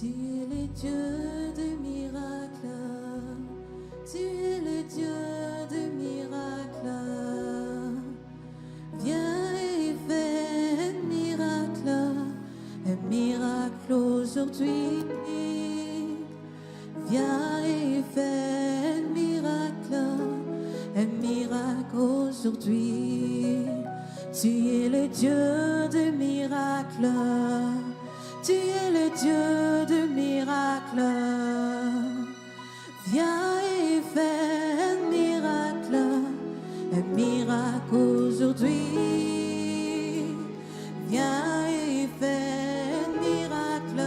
Tu es le Dieu de miracles, tu es le Dieu de miracles. Viens et fais un miracle aujourd'hui. Viens et fais un miracle aujourd'hui. Tu es le Dieu de miracles. Tu es le Dieu de miracles. Viens et fais un miracle aujourd'hui. Viens et fais un miracle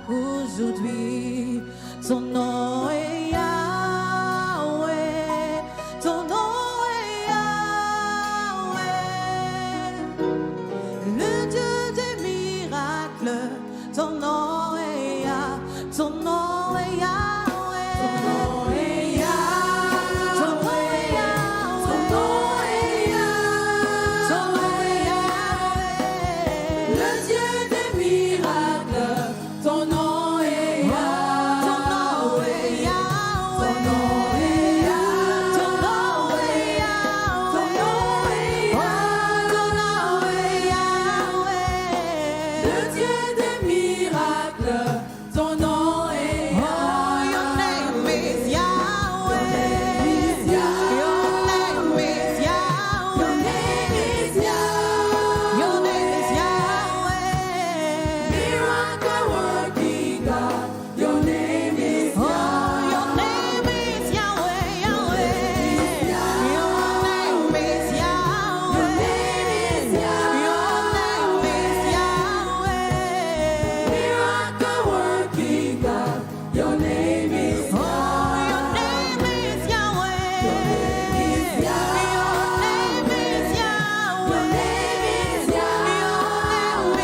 aujourd'hui. Ton nom est Yahweh, ton nom est Yahweh, le Dieu des miracles. Ton nom est Yahweh, ton nom est Yahweh, ton nom est Yahweh, ton nom est Yahweh, ton nom est Yahweh, le Dieu des miracles. Ton nom est Yahweh, ton nom est Yahweh, ton nom est Yahweh, ton nom est Yahweh, ton nom est Yahweh, le Dieu des miracles. Ton nom est Yahweh. Your name is Yahweh. Your name is Yahweh. Your name is Yahweh. Your name is Yahweh. Miracle working God. Your name is Yahweh. Your name is Yahweh. Yahweh. Your name is Yahweh. Your name is Yahweh. Miracle working God. Your name is Yahweh. Your name is Yahweh. Your name is Yahweh. Your name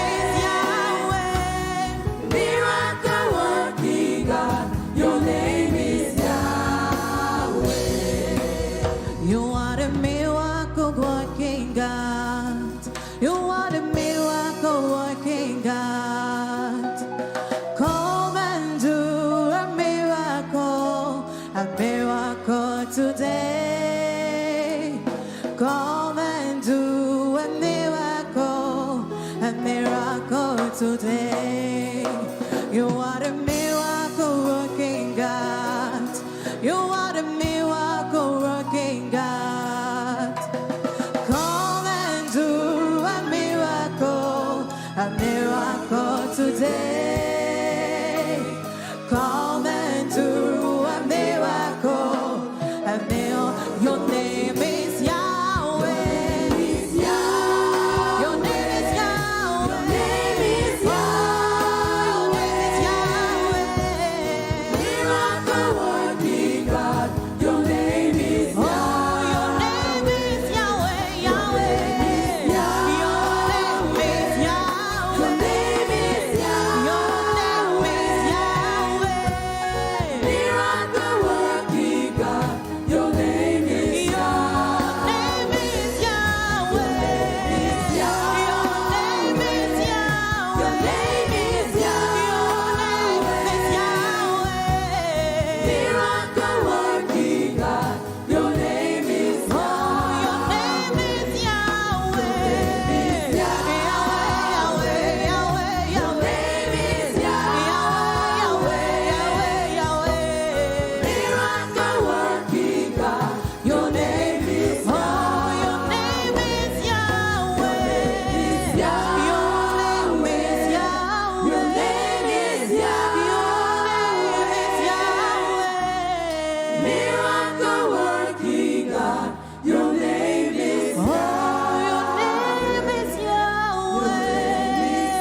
is Yahweh. Miracle working God. Your name is Yahweh. You are the miracle working God. You are the miracle working God. Come and do a miracle today. Come and do a miracle today. You are the miracle working God. You are the miracle working God. Come and do a miracle today. Come and do a miracle. Your name is Yahweh. Your name is Yahweh. Your name is Yahweh. Miracle working God. Your name is Yahweh. Your name is Yahweh. Yahweh. Your name is Yahweh. Your name is Yahweh. Miracle working God. Your name is Yahweh. Your name is Yahweh. Your name is Yahweh. Miracle working God. Your name is Yahweh. Your name is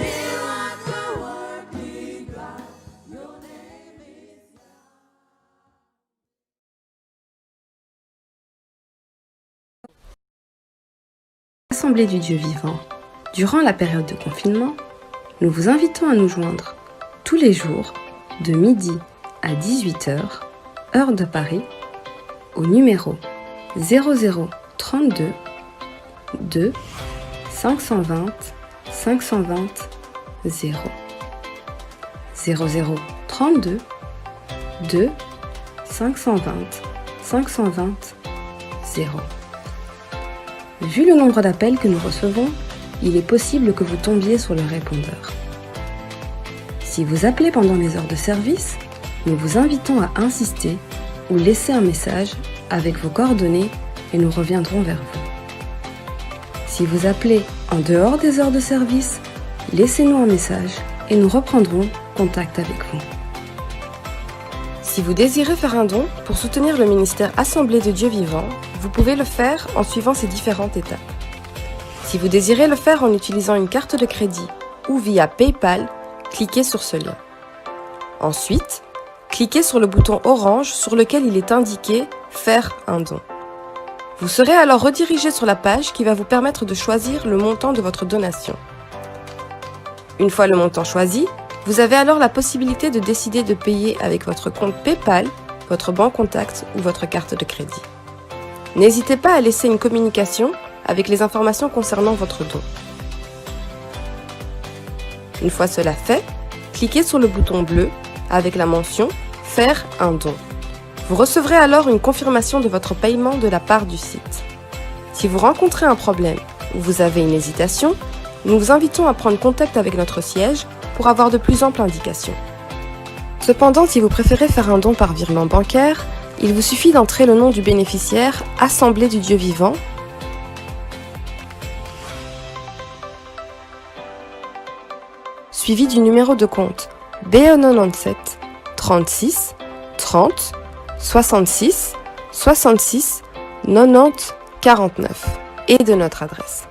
Miracle working God. Your name is Assemblée du Dieu vivant. Durant la période de confinement, nous vous invitons à nous joindre tous les jours de midi à 18h, heure de Paris, au numéro 0032 2 520 520 0. 0032 2 520 520 0. Vu le nombre d'appels que nous recevons, il est possible que vous tombiez sur le répondeur. Si vous appelez pendant les heures de service, nous vous invitons à insister ou laisser un message avec vos coordonnées et nous reviendrons vers vous. Si vous appelez en dehors des heures de service, laissez-nous un message et nous reprendrons contact avec vous. Si vous désirez faire un don pour soutenir le ministère Assemblée de Dieu vivant, vous pouvez le faire en suivant ces différentes étapes. Si vous désirez le faire en utilisant une carte de crédit ou via PayPal, cliquez sur ce lien. Ensuite, cliquez sur le bouton orange sur lequel il est indiqué « Faire un don ». Vous serez alors redirigé sur la page qui va vous permettre de choisir le montant de votre donation. Une fois le montant choisi, vous avez alors la possibilité de décider de payer avec votre compte PayPal, votre banque contact ou votre carte de crédit. N'hésitez pas à laisser une communication avec les informations concernant votre don. Une fois cela fait, cliquez sur le bouton bleu avec la mention « Faire un don ». Vous recevrez alors une confirmation de votre paiement de la part du site. Si vous rencontrez un problème ou vous avez une hésitation, nous vous invitons à prendre contact avec notre siège pour avoir de plus amples indications. Cependant, si vous préférez faire un don par virement bancaire, il vous suffit d'entrer le nom du bénéficiaire Assemblée du Dieu vivant, suivi du numéro de compte BE97 36 30 66 66 90 49 et de notre adresse.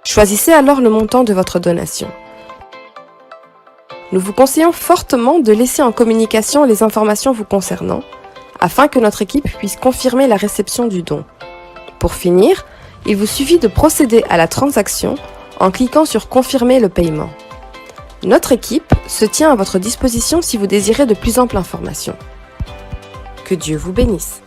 Choisissez alors le montant de votre donation. Nous vous conseillons fortement de laisser en communication les informations vous concernant, afin que notre équipe puisse confirmer la réception du don. Pour finir, il vous suffit de procéder à la transaction en cliquant sur « Confirmer le paiement ». Notre équipe se tient à votre disposition si vous désirez de plus amples informations. Que Dieu vous bénisse.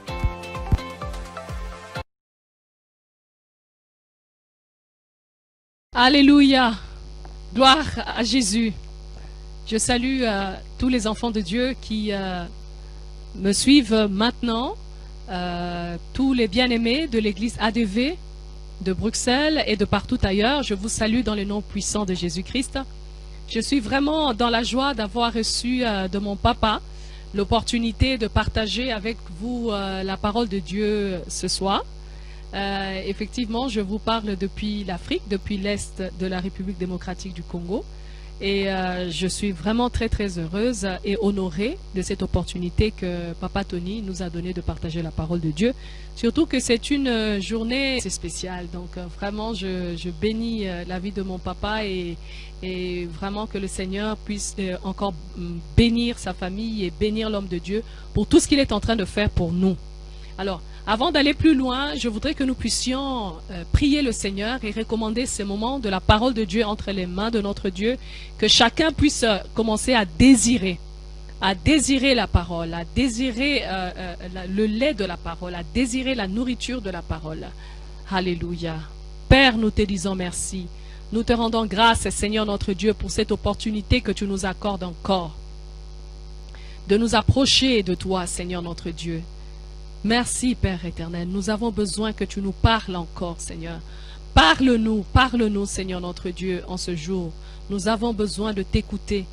Alléluia, gloire à Jésus. Je salue tous les enfants de Dieu qui me suivent maintenant, tous les bien-aimés de l'église ADV de Bruxelles et de partout ailleurs. Je vous salue dans le nom puissant de Jésus-Christ. Je suis vraiment dans la joie d'avoir reçu de mon papa l'opportunité de partager avec vous la parole de Dieu ce soir. Effectivement, je vous parle depuis l'Afrique, depuis l'Est de la République démocratique du Congo. Et je suis vraiment très très heureuse et honorée de cette opportunité que Papa Tony nous a donné de partager la parole de Dieu. Surtout que c'est une journée spéciale. Donc vraiment, je bénis la vie de mon papa et vraiment que le Seigneur puisse encore bénir sa famille et bénir l'homme de Dieu pour tout ce qu'il est en train de faire pour nous. Alors, avant d'aller plus loin, je voudrais que nous puissions prier le Seigneur et recommander ces moments de la parole de Dieu entre les mains de notre Dieu, que chacun puisse commencer à désirer la parole, à désirer le lait de la parole, à désirer la nourriture de la parole. Alléluia. Père, nous te disons merci. Nous te rendons grâce, Seigneur notre Dieu, pour cette opportunité que tu nous accordes encore de nous approcher de toi, Seigneur notre Dieu. Merci, Père éternel. Nous avons besoin que tu nous parles encore, Seigneur. Parle-nous, Seigneur notre Dieu, en ce jour. Nous avons besoin de t'écouter,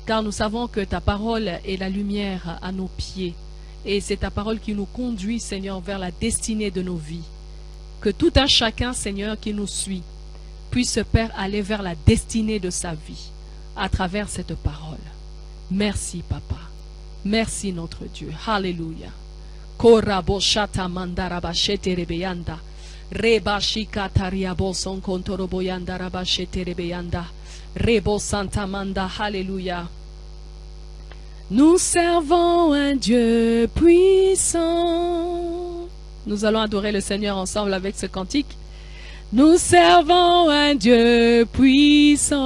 car nous savons que ta parole est la lumière à nos pieds. Et c'est ta parole qui nous conduit, Seigneur, vers la destinée de nos vies. Que tout un chacun, Seigneur, qui nous suit, puisse, Père, aller vers la destinée de sa vie, à travers cette parole. Merci, Papa. Merci, notre Dieu. Alléluia. Korabo shata mandaraba shete rebeyanda. Reba shika tariabo son kontoroboyanda raba shete rebeyanda. Rebo santa manda. Alléluia. Nous servons un Dieu puissant. Nous allons adorer le Seigneur ensemble avec ce cantique. Nous servons un Dieu puissant.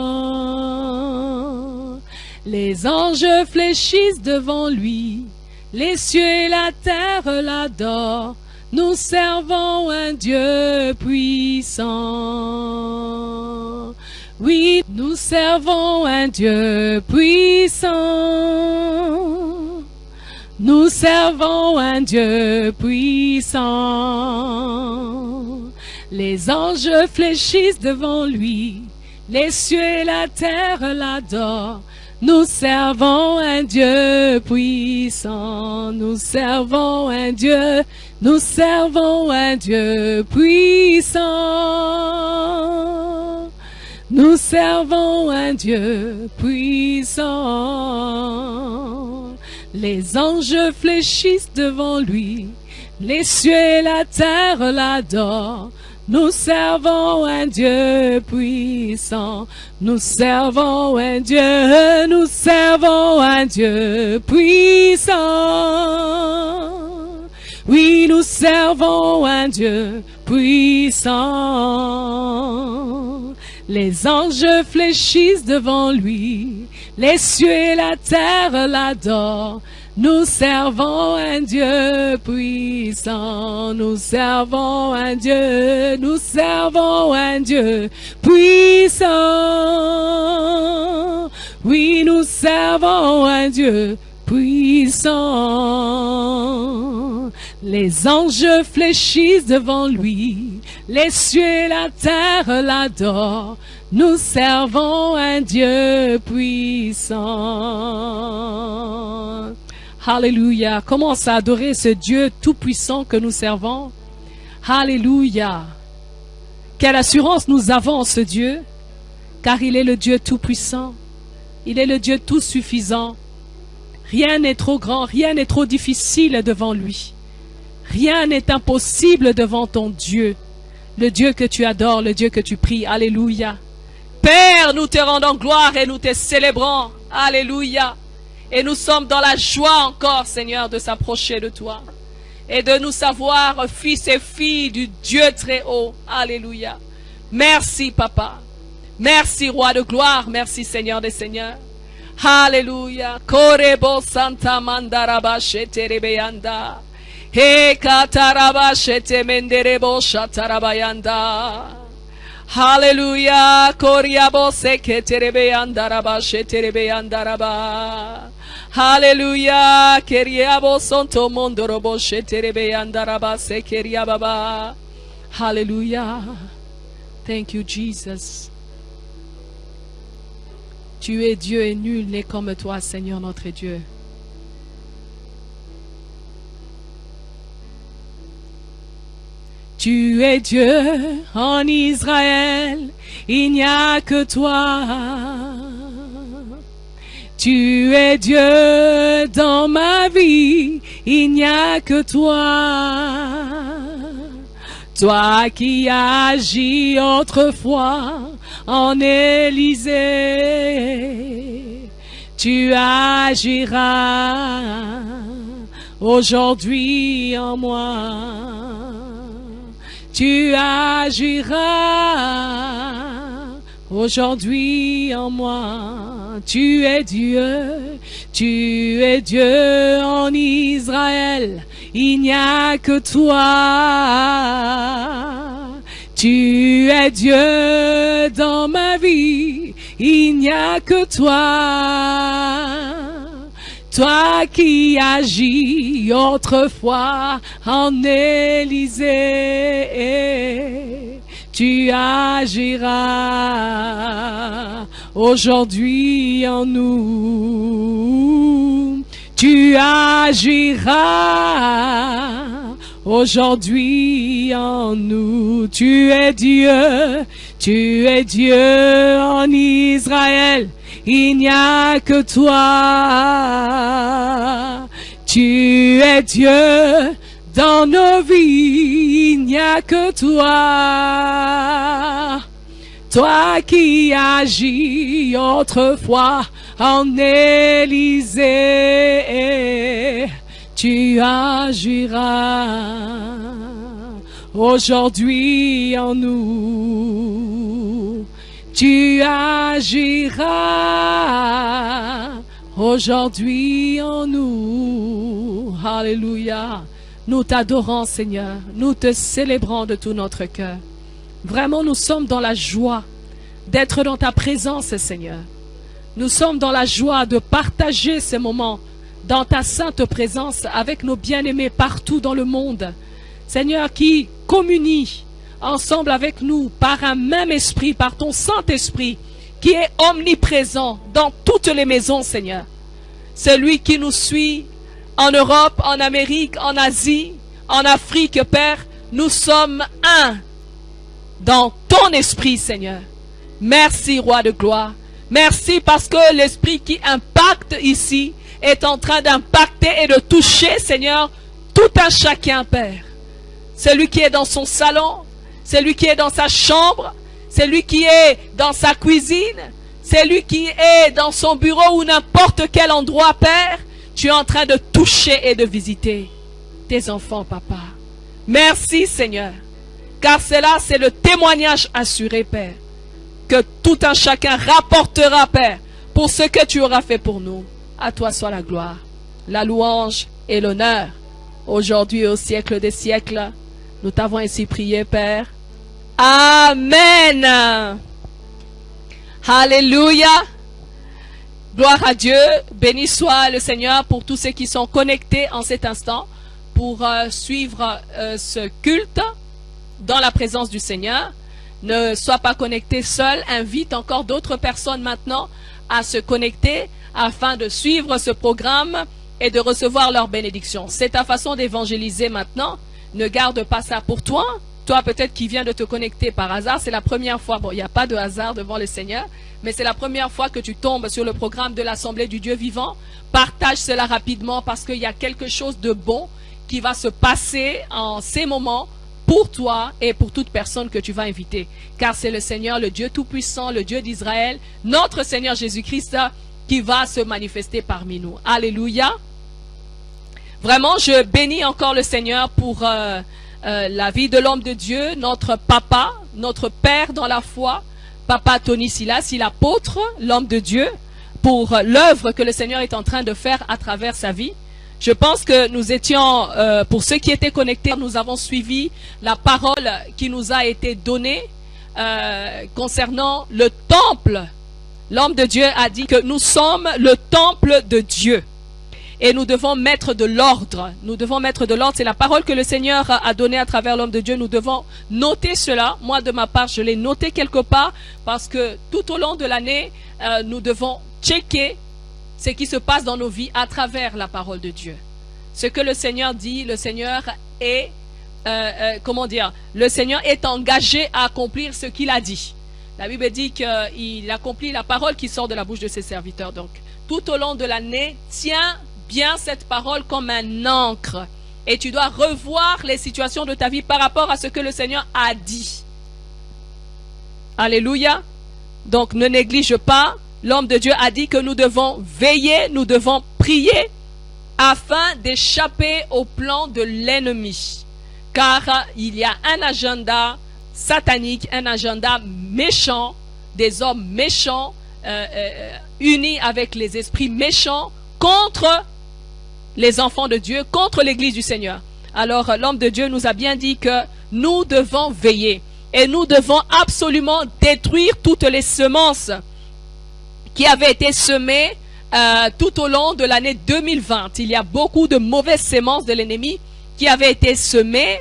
Les anges fléchissent devant lui, les cieux et la terre l'adorent. Nous servons un Dieu puissant. Oui, nous servons un Dieu puissant. Nous servons un Dieu puissant. Les anges fléchissent devant lui, les cieux et la terre l'adorent. Nous servons un Dieu puissant, nous servons un Dieu, nous servons un Dieu puissant. Nous servons un Dieu puissant. Les anges fléchissent devant lui, les cieux et la terre l'adorent. Nous servons un Dieu puissant, nous servons un Dieu, nous servons un Dieu puissant. Oui, nous servons un Dieu puissant. Les anges fléchissent devant lui, les cieux et la terre l'adorent. Nous servons un Dieu puissant, nous servons un Dieu, nous servons un Dieu puissant. Oui, nous servons un Dieu puissant. Les anges fléchissent devant lui, les cieux et la terre l'adorent. Nous servons un Dieu puissant. Alléluia. Commence à adorer ce Dieu tout-puissant que nous servons. Alléluia. Quelle assurance nous avons en ce Dieu, car il est le Dieu tout-puissant. Il est le Dieu tout-suffisant. Rien n'est trop grand, rien n'est trop difficile devant lui. Rien n'est impossible devant ton Dieu. Le Dieu que tu adores, le Dieu que tu pries. Alléluia. Père, nous te rendons gloire et nous te célébrons. Alléluia. Et nous sommes dans la joie encore, Seigneur, de s'approcher de toi. Et de nous savoir fils et filles du Dieu très haut. Alléluia. Merci, Papa. Merci, Roi de gloire. Merci, Seigneur des Seigneurs. Alléluia. Korebo Santa Mandaraba Sheterebeyanda. He Kataraba Shete Menderebo Shatarabayanda. Alléluia. Koriabo Seketerebeyandaraba Sheterebeyandaraba. Alléluia. Keriabo Santo Mondorobo Sheterebeyandaraba Sekeriababa. Alléluia. Thank you, Jesus. Tu es Dieu et nul n'est comme toi, Seigneur notre Dieu. Tu es Dieu en Israël, il n'y a que toi. Tu es Dieu dans ma vie, il n'y a que toi. Toi qui as agi autrefois en Élysée, tu agiras aujourd'hui en moi. Tu agiras aujourd'hui en moi. Tu es Dieu en Israël. Il n'y a que toi. Tu es Dieu dans ma vie. Il n'y a que toi. Toi qui agis autrefois en Élysée, tu agiras aujourd'hui en nous. Tu agiras aujourd'hui en nous. Tu es Dieu en Israël. Il n'y a que toi. Tu es Dieu dans nos vies. Il n'y a que toi. Toi qui agis autrefois en Élysée, tu agiras aujourd'hui en nous. Tu agiras aujourd'hui en nous. Alléluia. Nous t'adorons, Seigneur. Nous te célébrons de tout notre cœur. Vraiment, nous sommes dans la joie d'être dans ta présence, Seigneur. Nous sommes dans la joie de partager ces moments dans ta sainte présence avec nos bien-aimés partout dans le monde. Seigneur, qui communie ensemble avec nous par un même esprit, par ton Saint-Esprit, qui est omniprésent dans toutes les maisons, Seigneur. Celui qui nous suit en Europe, en Amérique, en Asie, en Afrique, Père, nous sommes un dans ton esprit, Seigneur. Merci, Roi de gloire. Merci parce que l'esprit qui impacte ici est en train d'impacter et de toucher, Seigneur, tout un chacun, Père. Celui qui est dans son salon, celui qui est dans sa chambre, celui qui est dans sa cuisine, celui qui est dans son bureau ou n'importe quel endroit, Père, tu es en train de toucher et de visiter tes enfants, Papa. Merci, Seigneur, car cela, c'est le témoignage assuré, Père, que tout un chacun rapportera, Père, pour ce que tu auras fait pour nous. À toi soit la gloire, la louange et l'honneur, aujourd'hui et au siècle des siècles. Nous t'avons ainsi prié, Père. Amen. Alléluia. Gloire à Dieu. Béni soit le Seigneur pour tous ceux qui sont connectés en cet instant pour suivre ce culte dans la présence du Seigneur. Ne sois pas connecté seul. Invite encore d'autres personnes maintenant à se connecter afin de suivre ce programme et de recevoir leur bénédiction. C'est ta façon d'évangéliser maintenant. Ne garde pas ça pour toi. Toi, peut-être qui viens de te connecter par hasard, c'est la première fois. Bon, il n'y a pas de hasard devant le Seigneur, mais c'est la première fois que tu tombes sur le programme de l'Assemblée du Dieu vivant. Partage cela rapidement parce qu'il y a quelque chose de bon qui va se passer en ces moments pour toi et pour toute personne que tu vas inviter. Car c'est le Seigneur, le Dieu Tout-Puissant, le Dieu d'Israël, notre Seigneur Jésus-Christ, qui va se manifester parmi nous. Alléluia. Vraiment, je bénis encore le Seigneur pour la vie de l'homme de Dieu, notre papa, notre père dans la foi, Papa Tony Silas, l'apôtre, l'homme de Dieu, pour l'œuvre que le Seigneur est en train de faire à travers sa vie. Je pense que nous étions, pour ceux qui étaient connectés, nous avons suivi la parole qui nous a été donnée concernant le temple. L'homme de Dieu a dit que nous sommes le temple de Dieu. Et nous devons mettre de l'ordre. Nous devons mettre de l'ordre. C'est la parole que le Seigneur a donnée à travers l'homme de Dieu. Nous devons noter cela. Moi, de ma part, je l'ai noté quelque part parce que tout au long de l'année, nous devons checker ce qui se passe dans nos vies à travers la parole de Dieu. Ce que le Seigneur dit, le Seigneur est, le Seigneur est engagé à accomplir ce qu'il a dit. La Bible dit qu'il accomplit la parole qui sort de la bouche de ses serviteurs. Donc, tout au long de l'année, tiens bien cette parole comme un encre. Et tu dois revoir les situations de ta vie par rapport à ce que le Seigneur a dit. Alléluia. Donc, ne néglige pas. L'homme de Dieu a dit que nous devons veiller, nous devons prier afin d'échapper au plan de l'ennemi. Car il y a un agenda satanique, un agenda méchant, des hommes méchants, unis avec les esprits méchants contre les enfants de Dieu, contre l'église du Seigneur. Alors l'homme de Dieu nous a bien dit que nous devons veiller et nous devons absolument détruire toutes les semences qui avaient été semées tout au long de l'année 2020. Il y a beaucoup de mauvaises semences de l'ennemi qui avaient été semées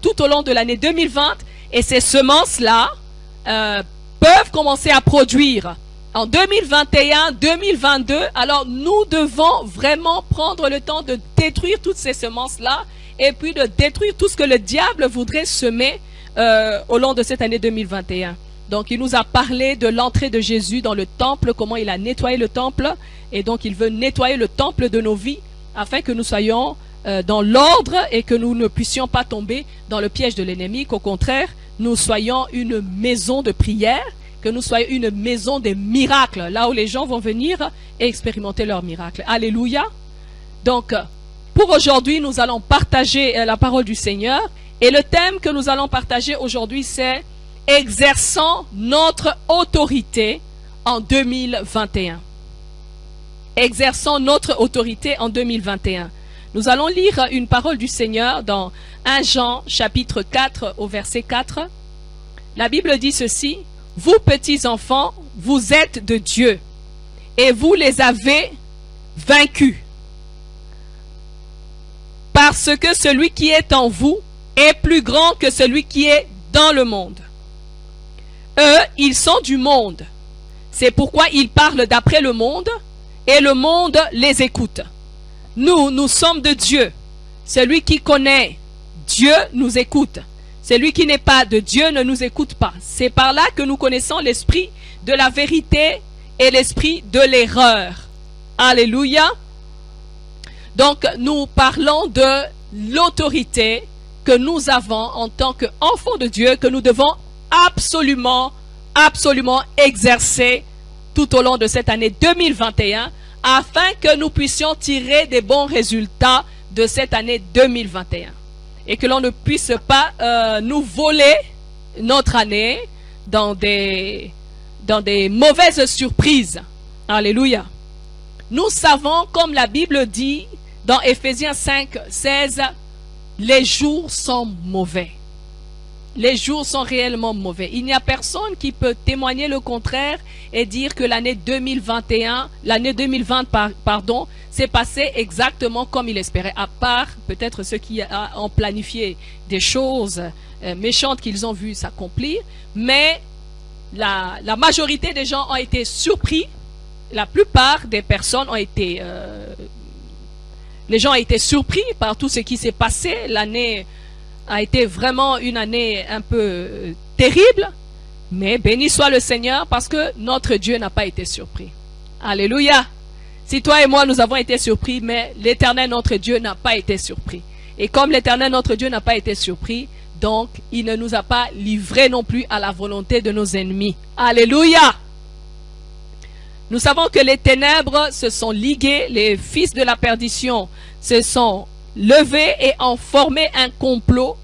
tout au long de l'année 2020 et ces semences-là peuvent commencer à produire en 2021, 2022. Alors nous devons vraiment prendre le temps de détruire toutes ces semences-là et puis de détruire tout ce que le diable voudrait semer au long de cette année 2021. Donc il nous a parlé de l'entrée de Jésus dans le temple, comment il a nettoyé le temple et donc il veut nettoyer le temple de nos vies afin que nous soyons dans l'ordre et que nous ne puissions pas tomber dans le piège de l'ennemi, qu'au contraire nous soyons une maison de prière, que nous soyons une maison des miracles, là où les gens vont venir et expérimenter leurs miracles. Alléluia. Donc, pour aujourd'hui, nous allons partager la parole du Seigneur. Et le thème que nous allons partager aujourd'hui, c'est « Exerçant notre autorité en 2021 ». exerçons notre autorité en 2021. Nous allons lire une parole du Seigneur dans 1 Jean chapitre 4 au verset 4. La Bible dit ceci: « Vous petits enfants, vous êtes de Dieu et vous les avez vaincus. Parce que celui qui est en vous est plus grand que celui qui est dans le monde. Eux, ils sont du monde. C'est pourquoi ils parlent d'après le monde et le monde les écoute. Nous, nous sommes de Dieu. Celui qui connaît Dieu nous écoute. Celui qui n'est pas de Dieu ne nous écoute pas. C'est par là que nous connaissons l'esprit de la vérité et l'esprit de l'erreur. Alléluia. Donc, nous parlons de l'autorité que nous avons en tant qu'enfants de Dieu, que nous devons absolument exercer tout au long de cette année 2021, afin que nous puissions tirer des bons résultats de cette année 2021. Et que l'on ne puisse pas nous voler notre année dans des mauvaises surprises. Alléluia. Nous savons, comme la Bible dit dans Éphésiens 5, 16, les jours sont mauvais. Les jours sont réellement mauvais. Il n'y a personne qui peut témoigner le contraire et dire que l'année 2021, l'année 2020, pardon, s'est passée exactement comme il espérait, à part peut-être ceux qui ont planifié des choses méchantes qu'ils ont vues s'accomplir, mais la majorité des gens ont été surpris. La plupart des personnes ont été... les gens ont été surpris par tout ce qui s'est passé. L'année a été vraiment une année un peu terrible, mais béni soit le Seigneur parce que notre Dieu n'a pas été surpris. Alléluia. Si toi et moi nous avons été surpris, mais l'Éternel notre Dieu n'a pas été surpris. Et comme l'Éternel notre Dieu n'a pas été surpris, donc il ne nous a pas livrés non plus à la volonté de nos ennemis. Alléluia. Nous savons que les ténèbres se sont liguées, les fils de la perdition se sont levés et ont formé un complot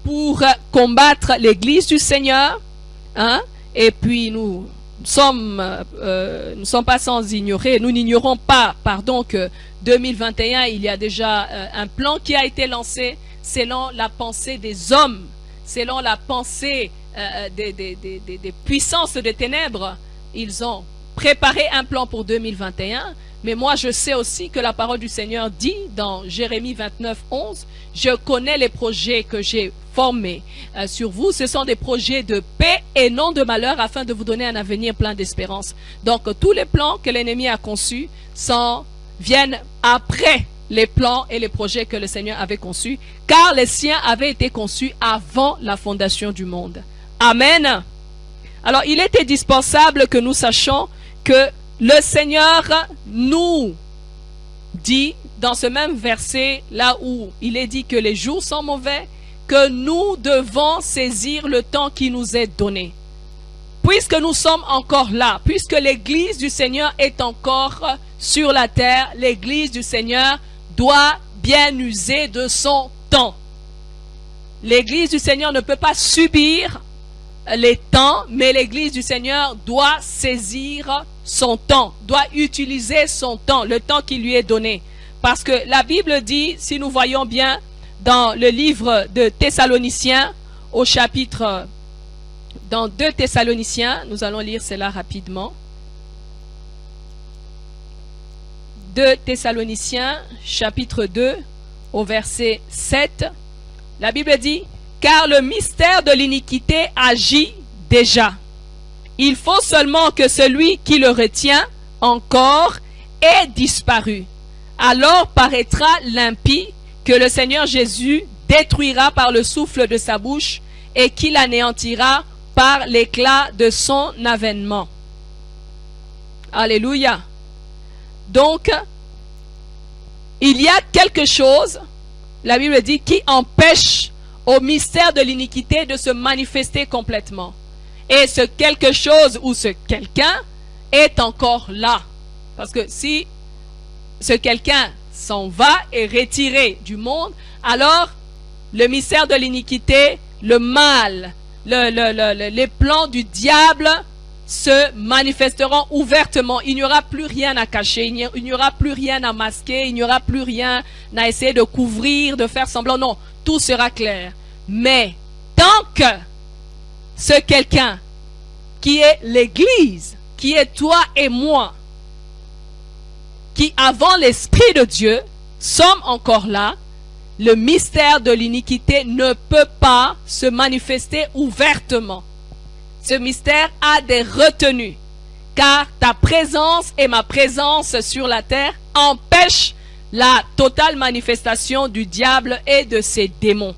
pour combattre l'église du Seigneur. Hein? Et puis nous sommes pas sans ignorer, nous n'ignorons pas, pardon, que 2021, il y a déjà un plan qui a été lancé selon la pensée des hommes, selon la pensée des puissances des ténèbres. Ils ont préparé un plan pour 2021, mais moi je sais aussi que la parole du Seigneur dit dans Jérémie 29, 11, « Je connais les projets que j'ai formés sur vous, ce sont des projets de paix et non de malheur afin de vous donner un avenir plein d'espérance. » Donc tous les plans que l'ennemi a conçus viennent après les plans et les projets que le Seigneur avait conçus, car les siens avaient été conçus avant la fondation du monde. Amen. Alors il est indispensable que nous sachions que le Seigneur nous dit dans ce même verset, là où il est dit que les jours sont mauvais, que nous devons saisir le temps qui nous est donné. Puisque nous sommes encore là, puisque l'église du Seigneur est encore sur la terre, l'église du Seigneur doit bien user de son temps. L'église du Seigneur ne peut pas subir les temps, mais l'église du Seigneur doit saisir son temps, doit utiliser son temps, le temps qui lui est donné. Parce que la Bible dit, si nous voyons bien dans le livre de Thessaloniciens, au chapitre, dans 2 Thessaloniciens, nous allons lire cela rapidement. 2 Thessaloniciens, chapitre 2, au verset 7, la Bible dit, « Car le mystère de l'iniquité agit déjà. Il faut seulement que celui qui le retient encore ait disparu. Alors paraîtra l'impie que le Seigneur Jésus détruira par le souffle de sa bouche et qu'il anéantira par l'éclat de son avènement. » Alléluia. Donc, il y a quelque chose, la Bible dit, qui empêche au mystère de l'iniquité de se manifester complètement. Et ce quelque chose ou ce quelqu'un est encore là. Parce que si ce quelqu'un s'en va et retiré du monde, alors le mystère de l'iniquité, le mal, les plans du diable se manifesteront ouvertement. Il n'y aura plus rien à cacher, il n'y aura plus rien à masquer, il n'y aura plus rien à essayer de couvrir, de faire semblant. Non, tout sera clair. Mais tant que ce quelqu'un qui est l'Église, qui est toi et moi, qui avant l'Esprit de Dieu, sommes encore là, le mystère de l'iniquité ne peut pas se manifester ouvertement. Ce mystère a des retenues, car ta présence et ma présence sur la terre empêchent la totale manifestation du diable et de ses démons.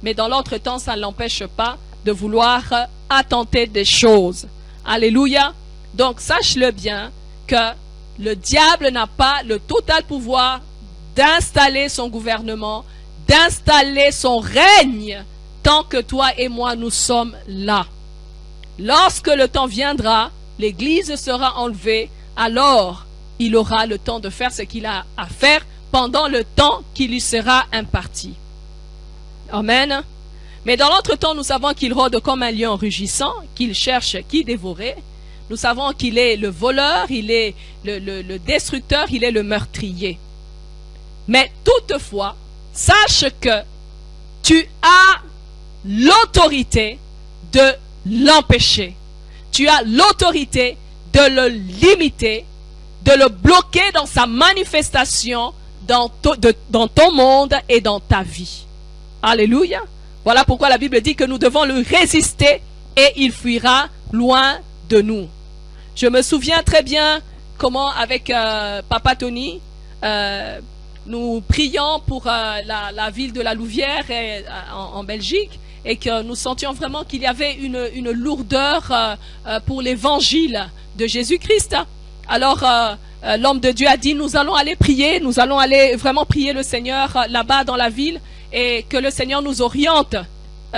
Mais dans l'autre temps, ça ne l'empêche pas de vouloir attenter des choses. Alléluia. Donc, sache-le bien que le diable n'a pas le total pouvoir d'installer son gouvernement, d'installer son règne, tant que toi et moi nous sommes là. Lorsque le temps viendra, l'Église sera enlevée, alors il aura le temps de faire ce qu'il a à faire pendant le temps qui lui sera imparti. Amen. Mais dans l'autre temps, nous savons qu'il rôde comme un lion rugissant, qu'il cherche qui dévorer. Nous savons qu'il est le voleur, il est le destructeur, il est le meurtrier. Mais toutefois, sache que tu as l'autorité de l'empêcher. Tu as l'autorité de le limiter, de le bloquer dans sa manifestation dans ton monde et dans ta vie. Alléluia. Voilà pourquoi la Bible dit que nous devons le résister et il fuira loin de nous. Je me souviens très bien comment avec Papa Tony, nous prions pour la ville de la Louvière en Belgique, et que nous sentions vraiment qu'il y avait une lourdeur pour l'évangile de Jésus-Christ. Alors l'homme de Dieu a dit, nous allons aller prier, nous allons aller vraiment prier le Seigneur là-bas dans la ville, et que le Seigneur nous oriente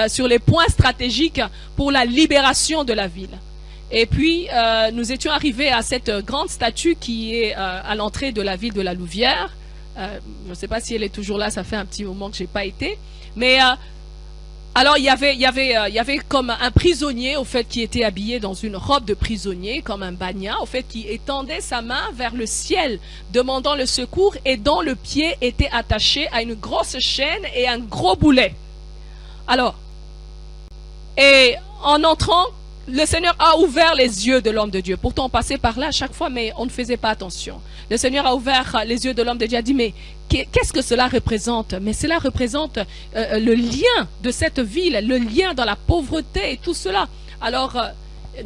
sur les points stratégiques pour la libération de la ville. Et puis nous étions arrivés à cette grande statue qui est à l'entrée de la ville de la Louvière. Je ne sais pas si elle est toujours là, ça fait un petit moment que j'ai pas été, mais alors il y avait comme un prisonnier au fait qui était habillé dans une robe de prisonnier, comme un bagna, au fait qui étendait sa main vers le ciel demandant le secours, et dont le pied était attaché à une grosse chaîne et un gros boulet. Alors, et en entrant, le Seigneur a ouvert les yeux de l'homme de Dieu. Pourtant, on passait par là à chaque fois, mais on ne faisait pas attention. Le Seigneur a ouvert les yeux de l'homme de Dieu, a dit, mais qu'est-ce que cela représente? Mais cela représente le lien de cette ville, le lien dans la pauvreté et tout cela. Alors,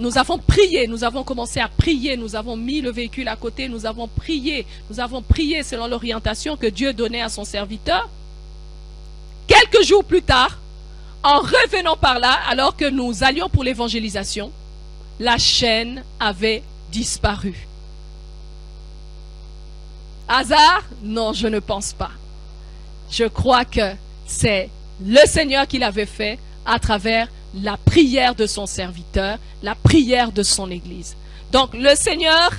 nous avons prié, nous avons commencé à prier, nous avons mis le véhicule à côté, nous avons prié selon l'orientation que Dieu donnait à son serviteur. Quelques jours plus tard, en revenant par là, alors que nous allions pour l'évangélisation, la chaîne avait disparu. Hasard? Non, je ne pense pas. Je crois que c'est le Seigneur qui l'avait fait à travers la prière de son serviteur, la prière de son Église. Donc le Seigneur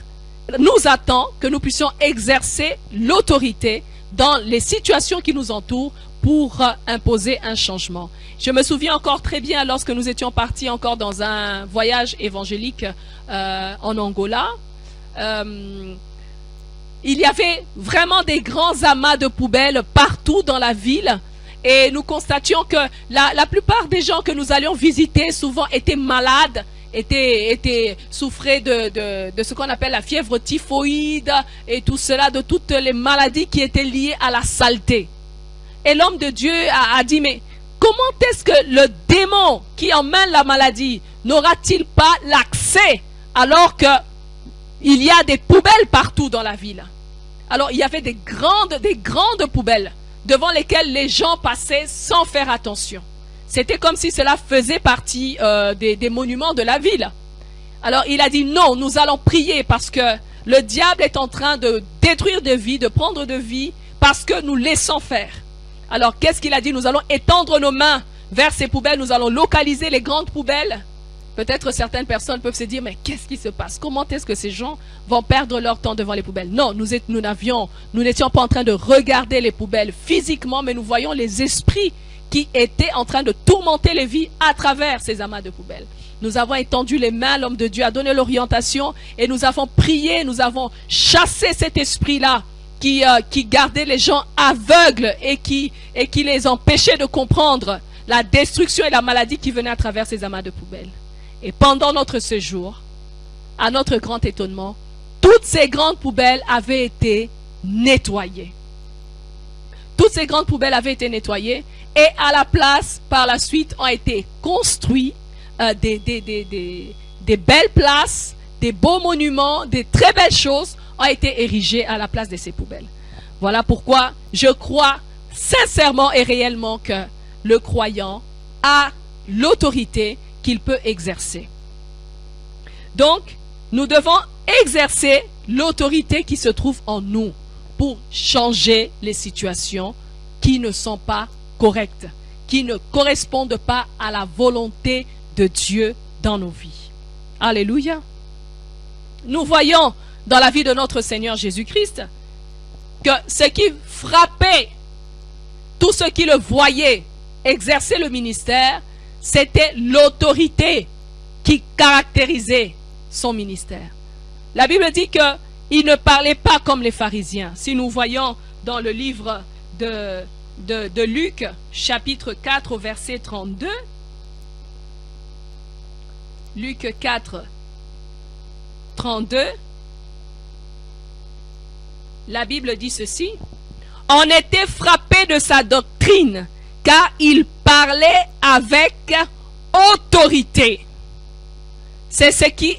nous attend que nous puissions exercer l'autorité dans les situations qui nous entourent pour imposer un changement. Je me souviens encore très bien lorsque nous étions partis encore dans un voyage évangélique en Angola. Il y avait vraiment des grands amas de poubelles partout dans la ville, et nous constations que la plupart des gens que nous allions visiter souvent étaient malades, souffraient de ce qu'on appelle la fièvre typhoïde et tout cela, de toutes les maladies qui étaient liées à la saleté. Et l'homme de Dieu a dit, mais comment est-ce que le démon qui emmène la maladie n'aura-t-il pas l'accès alors que il y a des poubelles partout dans la ville? Alors il y avait des grandes poubelles devant lesquelles les gens passaient sans faire attention. C'était comme si cela faisait partie des monuments de la ville. Alors il a dit non, nous allons prier parce que le diable est en train de détruire des vies, de prendre de vie, parce que nous laissons faire. Alors qu'est-ce qu'il a dit? Nous allons étendre nos mains vers ces poubelles, nous allons localiser les grandes poubelles Peut-être certaines personnes peuvent se dire, mais qu'est-ce qui se passe? Comment est-ce que ces gens vont perdre leur temps devant les poubelles? Non, nous n'étions pas en train de regarder les poubelles physiquement, mais nous voyons les esprits qui étaient en train de tourmenter les vies à travers ces amas de poubelles. Nous avons étendu les mains à l'homme de Dieu, à donner l'orientation, et nous avons prié, nous avons chassé cet esprit-là qui gardait les gens aveugles et qui les empêchait de comprendre la destruction et la maladie qui venaient à travers ces amas de poubelles. Et pendant notre séjour, à notre grand étonnement, toutes ces grandes poubelles avaient été nettoyées. Toutes ces grandes poubelles avaient été nettoyées et à la place, par la suite, ont été construits des belles places, des beaux monuments, des très belles choses ont été érigées à la place de ces poubelles. Voilà pourquoi je crois sincèrement et réellement que le croyant a l'autorité qu'il peut exercer. Donc, nous devons exercer l'autorité qui se trouve en nous pour changer les situations qui ne sont pas correctes, qui ne correspondent pas à la volonté de Dieu dans nos vies. Alléluia. Nous voyons dans la vie de notre Seigneur Jésus-Christ que ce qui frappait tous ceux qui le voyaient exercer le ministère, c'était l'autorité qui caractérisait son ministère. La Bible dit qu'il ne parlait pas comme les pharisiens. Si nous voyons dans le livre de Luc, chapitre 4, au verset 32, Luc 4, 32, la Bible dit ceci: « On était frappé de sa doctrine, car il parlait avec autorité. » C'est ce qui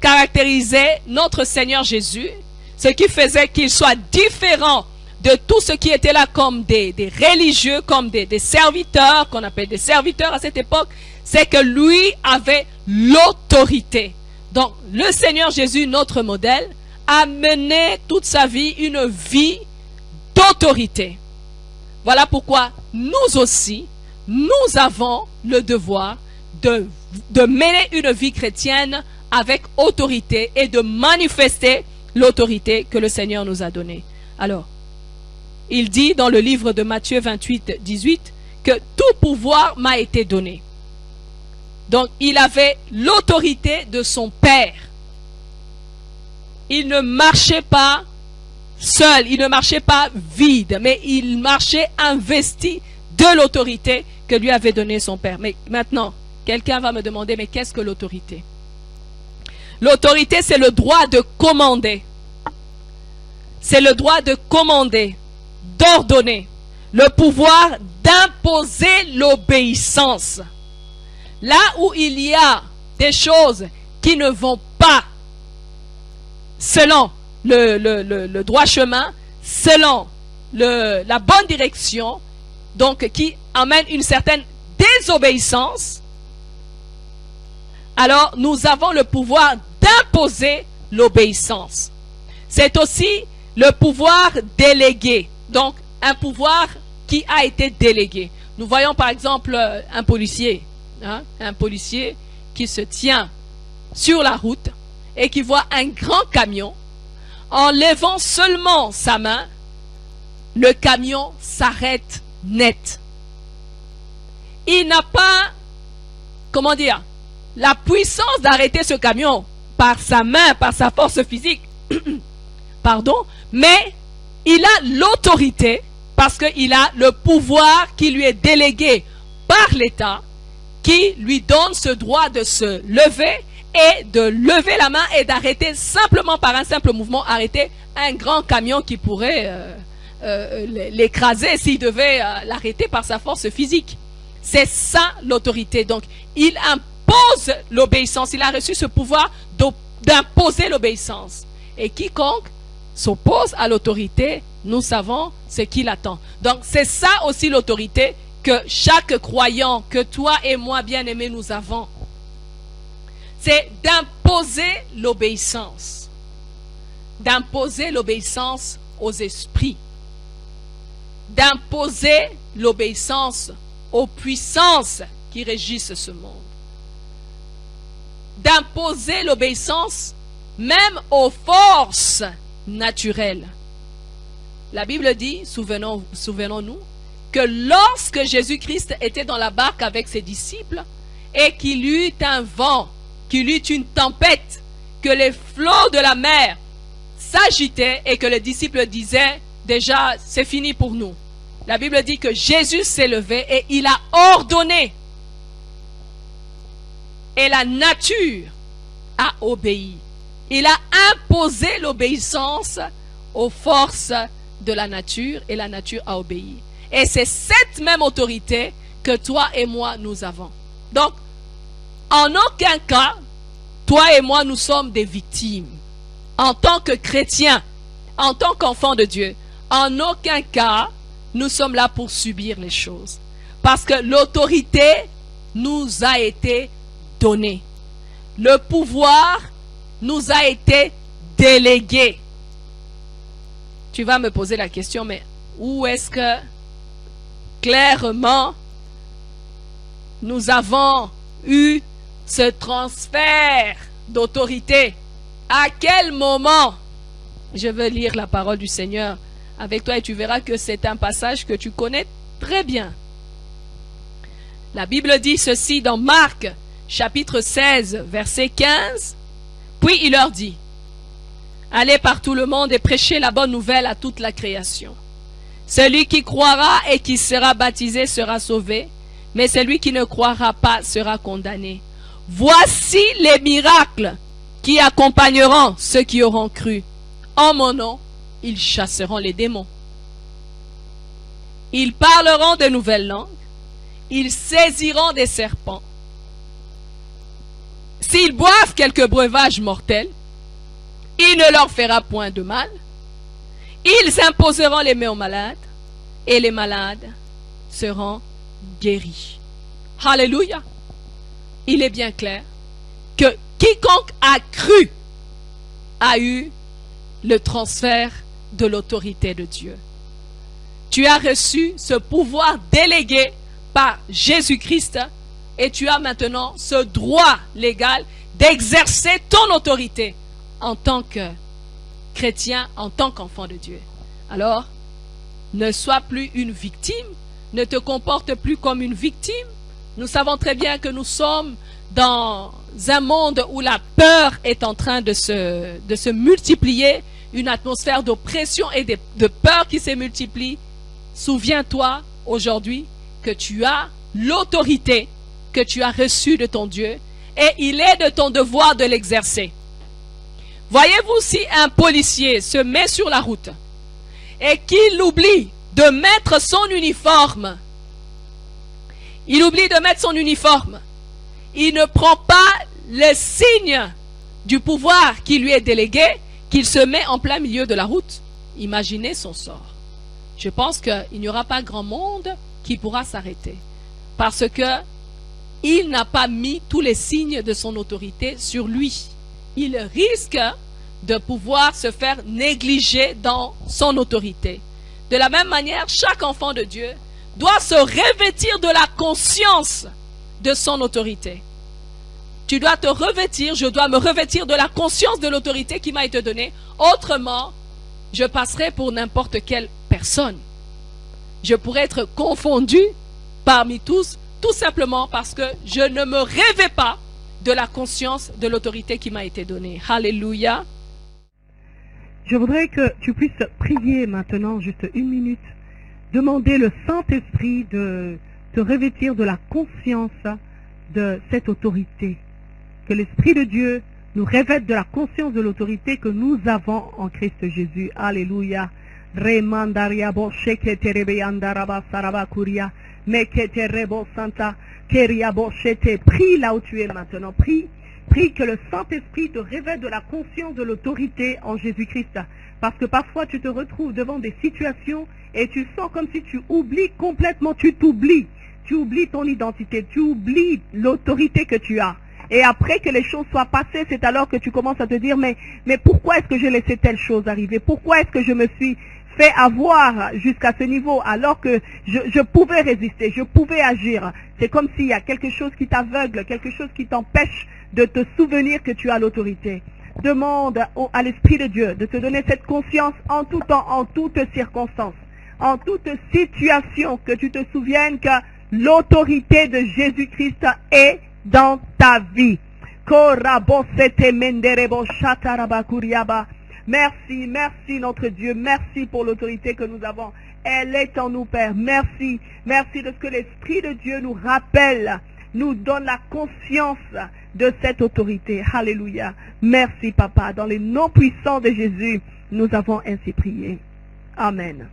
caractérisait notre Seigneur Jésus, ce qui faisait qu'il soit différent de tout ce qui était là comme des religieux, comme des serviteurs, qu'on appelle des serviteurs à cette époque, c'est que lui avait l'autorité. Donc, le Seigneur Jésus, notre modèle, a mené toute sa vie une vie d'autorité. Voilà pourquoi nous aussi, nous avons le devoir de mener une vie chrétienne avec autorité et de manifester l'autorité que le Seigneur nous a donnée. Alors, il dit dans le livre de Matthieu 28, 18 que tout pouvoir m'a été donné. Donc, il avait l'autorité de son Père. Il ne marchait pas seul, il ne marchait pas vide, mais il marchait investi de l'autorité que lui avait donnée son Père. Mais maintenant, quelqu'un va me demander, mais qu'est-ce que l'autorité? L'autorité, c'est le droit de commander. C'est le droit de commander, d'ordonner, le pouvoir d'imposer l'obéissance. Là où il y a des choses qui ne vont pas selon le droit chemin, selon la bonne direction, donc qui amène une certaine désobéissance, alors nous avons le pouvoir d'imposer l'obéissance. C'est aussi le pouvoir délégué, donc un pouvoir qui a été délégué. Nous voyons par exemple un policier qui se tient sur la route et qui voit un grand camion. En levant seulement sa main, le camion s'arrête net. Il n'a pas, comment dire, la puissance d'arrêter ce camion par sa main, par sa force physique, pardon, mais il a l'autorité parce qu'il a le pouvoir qui lui est délégué par l'État, qui lui donne ce droit de se lever et de lever la main et d'arrêter simplement par un simple mouvement, arrêter un grand camion qui pourrait l'écraser s'il devait l'arrêter par sa force physique. C'est ça l'autorité. Donc, il impose l'obéissance. Il a reçu ce pouvoir d'imposer l'obéissance. Et quiconque s'oppose à l'autorité, nous savons ce qu'il attend. Donc, c'est ça aussi l'autorité que chaque croyant, que toi et moi, bien-aimés, nous avons. C'est d'imposer l'obéissance. D'imposer l'obéissance aux esprits. D'imposer l'obéissance aux puissances qui régissent ce monde. d'imposer l'obéissance même aux forces naturelles. La Bible dit, souvenons-nous, que lorsque Jésus-Christ était dans la barque avec ses disciples et qu'il eut un vent, qu'il eut une tempête, que les flots de la mer s'agitaient et que les disciples disaient, déjà c'est fini pour nous. La Bible dit que Jésus s'est levé et il a ordonné. Et la nature a obéi. Il a imposé l'obéissance aux forces de la nature et la nature a obéi. Et c'est cette même autorité que toi et moi nous avons. Donc, en aucun cas, toi et moi nous sommes des victimes. En tant que chrétiens, en tant qu'enfants de Dieu, en aucun cas, nous sommes là pour subir les choses. Parce que l'autorité nous a été donnée. Le pouvoir nous a été délégué. Tu vas me poser la question, mais où est-ce que clairement nous avons eu ce transfert d'autorité? À quel moment? Je veux lire la parole du Seigneur avec toi et tu verras que c'est un passage que tu connais très bien. La Bible dit ceci dans Marc, chapitre 16, verset 15. Puis il leur dit, allez par tout le monde et prêchez la bonne nouvelle à toute la création. Celui qui croira et qui sera baptisé sera sauvé, mais celui qui ne croira pas sera condamné. Voici les miracles qui accompagneront ceux qui auront cru. En mon nom, ils chasseront les démons. Ils parleront de nouvelles langues. Ils saisiront des serpents. S'ils boivent quelques breuvages mortels, il ne leur fera point de mal. Ils imposeront les mains aux malades et les malades seront guéris. Alléluia. Il est bien clair que quiconque a cru a eu le transfert de l'autorité de Dieu. Tu as reçu ce pouvoir délégué par Jésus-Christ et tu as maintenant ce droit légal d'exercer ton autorité en tant que chrétien, en tant qu'enfant de Dieu. Alors, ne sois plus une victime, ne te comporte plus comme une victime. Nous savons très bien que nous sommes dans un monde où la peur est en train de se multiplier, une atmosphère d'oppression et de peur qui se multiplie. Souviens-toi aujourd'hui que tu as l'autorité que tu as reçue de ton Dieu et il est de ton devoir de l'exercer. Voyez-vous, si un policier se met sur la route et qu'il oublie de mettre son uniforme, il ne prend pas le signe du pouvoir qui lui est délégué, qu'il se met en plein milieu de la route. Imaginez son sort. Je pense qu'il n'y aura pas grand monde qui pourra s'arrêter. Parce que il n'a pas mis tous les signes de son autorité sur lui. Il risque de pouvoir se faire négliger dans son autorité. De la même manière, chaque enfant de Dieu doit se revêtir de la conscience de son autorité. Tu dois te revêtir, je dois me revêtir de la conscience de l'autorité qui m'a été donnée. Autrement, je passerai pour n'importe quelle personne. Je pourrais être confondu parmi tous, tout simplement parce que je ne me rêvais pas de la conscience de l'autorité qui m'a été donnée. Alléluia. Je voudrais que tu puisses prier maintenant, juste une minute, demander le Saint-Esprit de te revêtir de la conscience de cette autorité. Que l'Esprit de Dieu nous revête de la conscience de l'autorité que nous avons en Christ Jésus. Alléluia. Remandaria bo sheketerebe andaraba saraba kuria meketerebo santa keria bo shete. Prie là où tu es maintenant. Prie que le Saint-Esprit te révèle de la conscience de l'autorité en Jésus-Christ. Parce que parfois tu te retrouves devant des situations et tu sens comme si tu oublies complètement, tu t'oublies. Tu oublies ton identité, tu oublies l'autorité que tu as. Et après que les choses soient passées, c'est alors que tu commences à te dire, mais pourquoi est-ce que j'ai laissé telle chose arriver? Pourquoi est-ce que je me suis fait avoir jusqu'à ce niveau alors que je pouvais résister, je pouvais agir? C'est comme s'il y a quelque chose qui t'aveugle, quelque chose qui t'empêche de te souvenir que tu as l'autorité. Demande à l'Esprit de Dieu de te donner cette conscience en tout temps, en toutes circonstances, en toute situation, que tu te souviennes que l'autorité de Jésus-Christ est dans ta vie. Merci, merci notre Dieu, merci pour l'autorité que nous avons. Elle est en nous, Père. Merci, merci de ce que l'Esprit de Dieu nous rappelle, nous donne la conscience de cette autorité. Alléluia. Merci, Papa. Dans les noms puissants de Jésus, nous avons ainsi prié. Amen.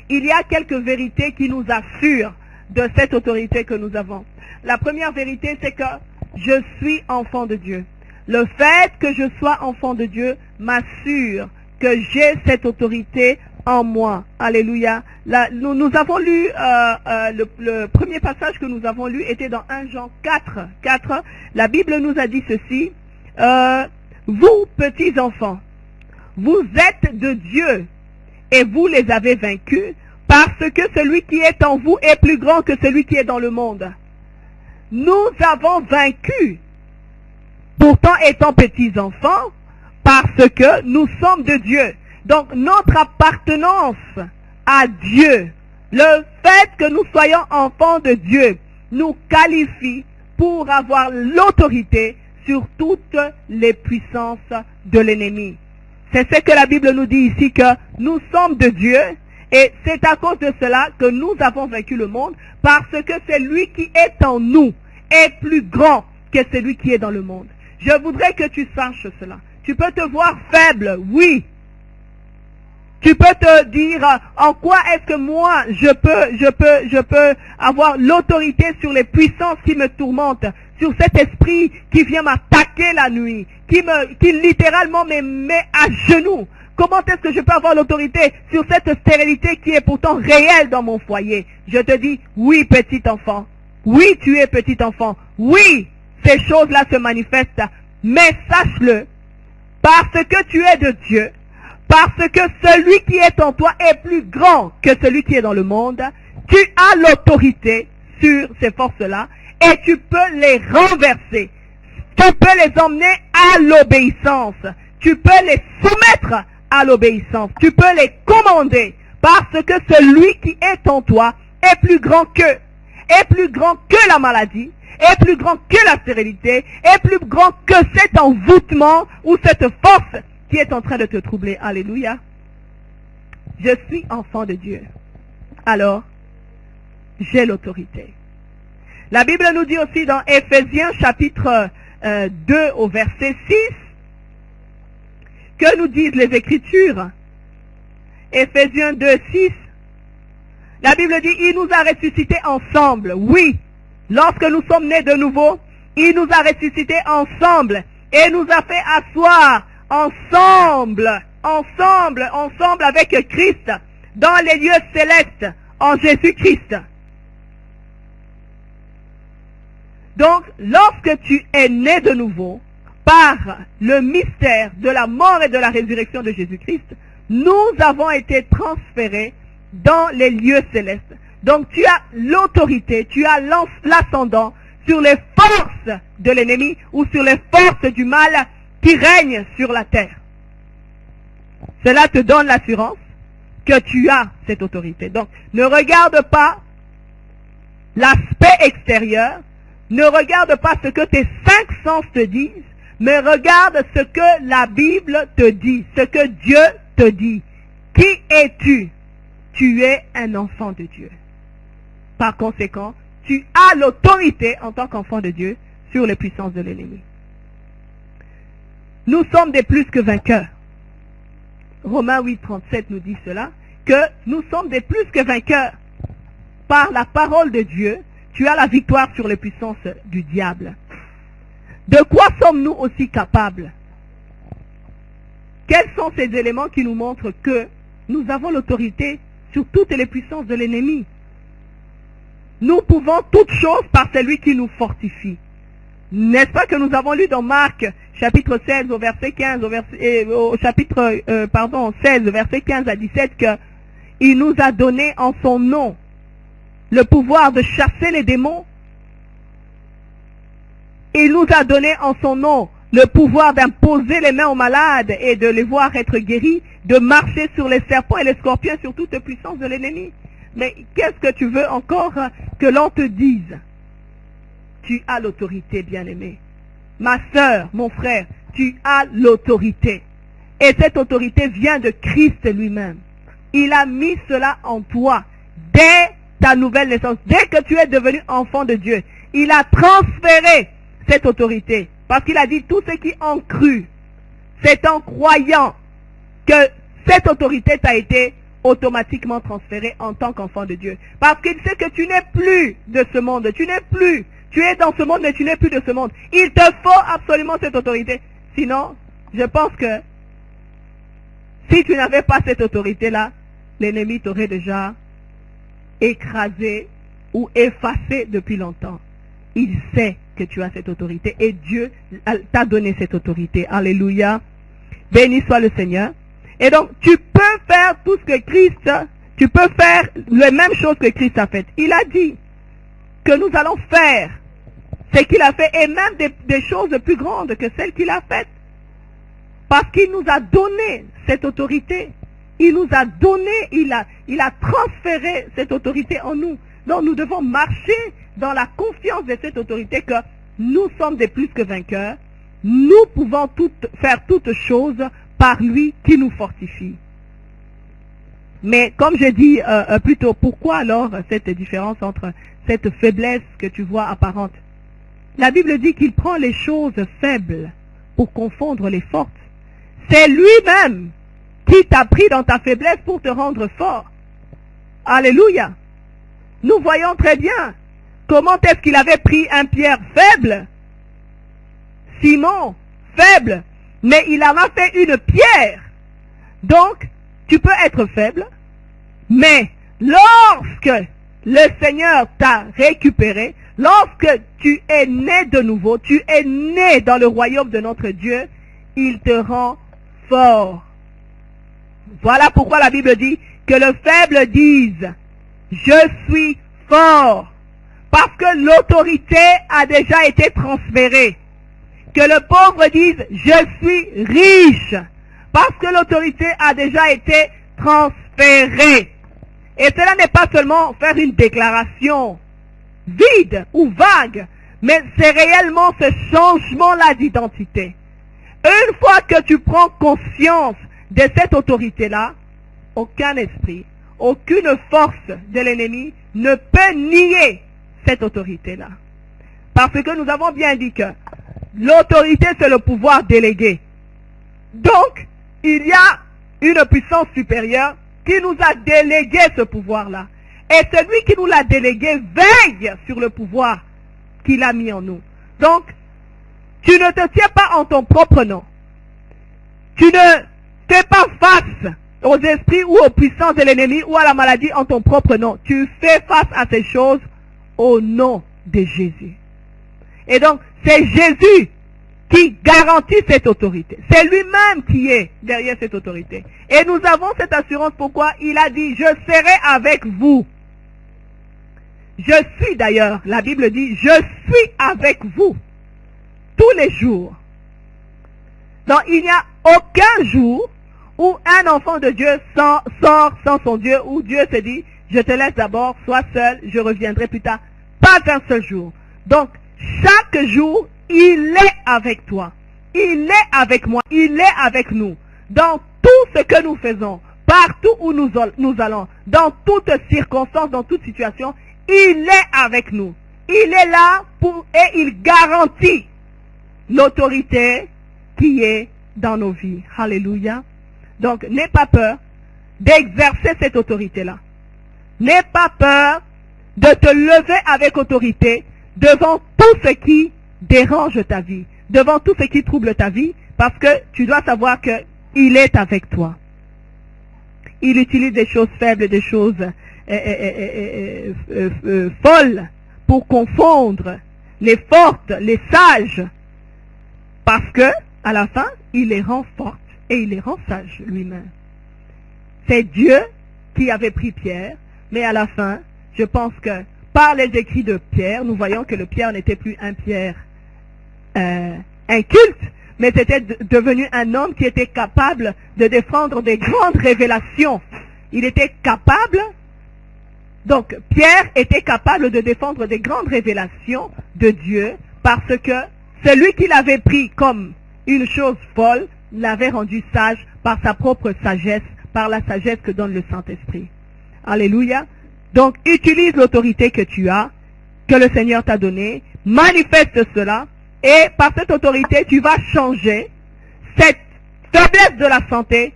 Il y a quelques vérités qui nous assurent de cette autorité que nous avons. La première vérité, c'est que je suis enfant de Dieu. Le fait que je sois enfant de Dieu m'assure que j'ai cette autorité en moi. Alléluia. Nous avons lu, le premier passage que nous avons lu était dans 1 Jean 4. La Bible nous a dit ceci. Vous, petits enfants, vous êtes de Dieu et vous les avez vaincus parce que celui qui est en vous est plus grand que celui qui est dans le monde. Nous avons vaincu, pourtant étant petits enfants, parce que nous sommes de Dieu. Donc notre appartenance à Dieu, le fait que nous soyons enfants de Dieu, nous qualifie pour avoir l'autorité sur toutes les puissances de l'ennemi. C'est ce que la Bible nous dit ici, que nous sommes de Dieu, et c'est à cause de cela que nous avons vaincu le monde, parce que celui qui est en nous est plus grand que celui qui est dans le monde. Je voudrais que tu saches cela. Tu peux te voir faible, oui. Tu peux te dire, en quoi est-ce que moi, je peux avoir l'autorité sur les puissances qui me tourmentent, sur cet esprit qui vient m'attaquer la nuit, qui littéralement me met à genoux. Comment est-ce que je peux avoir l'autorité sur cette stérilité qui est pourtant réelle dans mon foyer? Je te dis, oui, petit enfant. Oui, tu es petit enfant. Oui, ces choses-là se manifestent. Mais sache-le, parce que tu es de Dieu, parce que celui qui est en toi est plus grand que celui qui est dans le monde, tu as l'autorité sur ces forces-là et tu peux les renverser. Tu peux les emmener à l'obéissance. Tu peux les soumettre à l'obéissance. Tu peux les commander parce que celui qui est en toi est plus grand que la maladie, est plus grand que la stérilité, est plus grand que cet envoûtement ou cette force qui est en train de te troubler. Alléluia. Je suis enfant de Dieu. Alors, j'ai l'autorité. La Bible nous dit aussi dans Éphésiens chapitre 2 au verset 6, que nous disent les Écritures. Éphésiens 2, 6. La Bible dit, il nous a ressuscités ensemble. Oui, lorsque nous sommes nés de nouveau, il nous a ressuscités ensemble et nous a fait asseoir ensemble avec Christ dans les lieux célestes en Jésus-Christ. Donc, lorsque tu es né de nouveau, par le mystère de la mort et de la résurrection de Jésus-Christ, nous avons été transférés dans les lieux célestes. Donc tu as l'autorité, tu as l'ascendant sur les forces de l'ennemi ou sur les forces du mal qui règnent sur la terre. Cela te donne l'assurance que tu as cette autorité. Donc ne regarde pas l'aspect extérieur, ne regarde pas ce que tes 5 sens te disent, mais regarde ce que la Bible te dit, ce que Dieu te dit. Qui es-tu? Tu es un enfant de Dieu. Par conséquent, tu as l'autorité en tant qu'enfant de Dieu sur les puissances de l'ennemi. Nous sommes des plus que vainqueurs. Romains 8, 37 nous dit cela, que nous sommes des plus que vainqueurs. Par la parole de Dieu, tu as la victoire sur les puissances du diable. De quoi sommes-nous aussi capables? Quels sont ces éléments qui nous montrent que nous avons l'autorité sur toutes les puissances de l'ennemi? Nous pouvons toutes choses par celui qui nous fortifie. N'est-ce pas que nous avons lu dans Marc, chapitre 16, au verset 15, au chapitre 16, verset 15 à 17, que il nous a donné en son nom le pouvoir de chasser les démons Il nous a donné en son nom le pouvoir d'imposer les mains aux malades et de les voir être guéris, de marcher sur les serpents et les scorpions, sur toute puissance de l'ennemi. Mais qu'est-ce que tu veux encore que l'on te dise? Tu as l'autorité, bien-aimé. Ma sœur, mon frère, tu as l'autorité. Et cette autorité vient de Christ lui-même. Il a mis cela en toi dès ta nouvelle naissance, dès que tu es devenu enfant de Dieu. Il a transféré cette autorité. Parce qu'il a dit, tout ce qui ont cru, c'est en croyant que cette autorité t'a été automatiquement transférée en tant qu'enfant de Dieu. Parce qu'il sait que tu n'es plus de ce monde, tu es dans ce monde, mais tu n'es plus de ce monde. Il te faut absolument cette autorité. Sinon, je pense que si tu n'avais pas cette autorité-là, l'ennemi t'aurait déjà écrasé ou effacé depuis longtemps. Il sait que tu as cette autorité et Dieu t'a donné cette autorité. Alléluia. Béni soit le Seigneur. Et donc, tu peux faire tout ce que Christ, tu peux faire les mêmes choses que Christ a faites. Il a dit que nous allons faire ce qu'il a fait et même des choses plus grandes que celles qu'il a faites. Parce qu'il nous a donné cette autorité. Il nous a donné, il a transféré cette autorité en nous. Donc nous devons marcher dans la confiance de cette autorité que nous sommes des plus que vainqueurs. Nous pouvons faire toutes choses par lui qui nous fortifie. Mais comme je dis plus tôt, pourquoi alors cette différence entre cette faiblesse que tu vois apparente? La Bible dit qu'il prend les choses faibles pour confondre les fortes. C'est lui-même qui t'a pris dans ta faiblesse pour te rendre fort. Alléluia. Nous voyons très bien comment est-ce qu'il avait pris un Pierre faible, Simon faible, mais il en a fait une pierre. Donc, tu peux être faible, mais lorsque le Seigneur t'a récupéré, lorsque tu es né de nouveau, tu es né dans le royaume de notre Dieu, il te rend fort. Voilà pourquoi la Bible dit que le faible dise « Je suis fort ». Parce que l'autorité a déjà été transférée. Que le pauvre dise « Je suis riche ». Parce que l'autorité a déjà été transférée. Et cela n'est pas seulement faire une déclaration vide ou vague, mais c'est réellement ce changement-là d'identité. Une fois que tu prends conscience de cette autorité-là, aucun esprit, aucune force de l'ennemi ne peut nier cette autorité-là. Parce que nous avons bien dit que l'autorité, c'est le pouvoir délégué. Donc, il y a une puissance supérieure qui nous a délégué ce pouvoir-là. Et celui qui nous l'a délégué veille sur le pouvoir qu'il a mis en nous. Donc, tu ne te tiens pas en ton propre nom. Tu ne fais pas face aux esprits ou aux puissances de l'ennemi ou à la maladie en ton propre nom. Tu fais face à ces choses au nom de Jésus. Et donc, c'est Jésus qui garantit cette autorité. C'est lui-même qui est derrière cette autorité. Et nous avons cette assurance pourquoi il a dit, je serai avec vous. Je suis d'ailleurs, la Bible dit, je suis avec vous tous les jours. Donc, il n'y a aucun jour où un enfant de Dieu sort sans son Dieu, où Dieu se dit, je te laisse d'abord, sois seul, je reviendrai plus tard. Pas un seul jour. Donc, chaque jour, il est avec toi. Il est avec moi. Il est avec nous. Dans tout ce que nous faisons, partout où nous allons, dans toutes circonstances, dans toute situation, il est avec nous. Il est là et il garantit l'autorité qui est dans nos vies. Alléluia. Donc, n'aie pas peur d'exercer cette autorité-là. N'aie pas peur de te lever avec autorité devant tout ce qui dérange ta vie, devant tout ce qui trouble ta vie, parce que tu dois savoir qu'il est avec toi. Il utilise des choses faibles, des choses folles pour confondre les fortes, les sages, parce que à la fin, il les rend fortes et il les rend sages lui-même. C'est Dieu qui avait pris Pierre, mais à la fin, je pense que par les écrits de Pierre, nous voyons que le Pierre n'était plus un Pierre un culte, mais c'était devenu un homme qui était capable de défendre des grandes révélations. Il était capable, donc Pierre était capable de défendre des grandes révélations de Dieu parce que celui qui l'avait pris comme une chose folle l'avait rendu sage par sa propre sagesse, par la sagesse que donne le Saint-Esprit. Alléluia. Donc utilise l'autorité que tu as, que le Seigneur t'a donnée, manifeste cela, et par cette autorité, tu vas changer cette faiblesse de la santé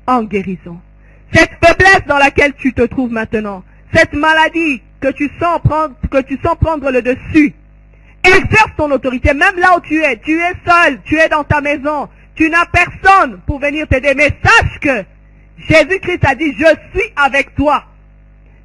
en guérison. Cette faiblesse dans laquelle tu te trouves maintenant, cette maladie que tu sens prendre le dessus, exerce ton autorité, même là où tu es seul, tu es dans ta maison, tu n'as personne pour venir t'aider, mais sache que Jésus-Christ a dit, je suis avec toi.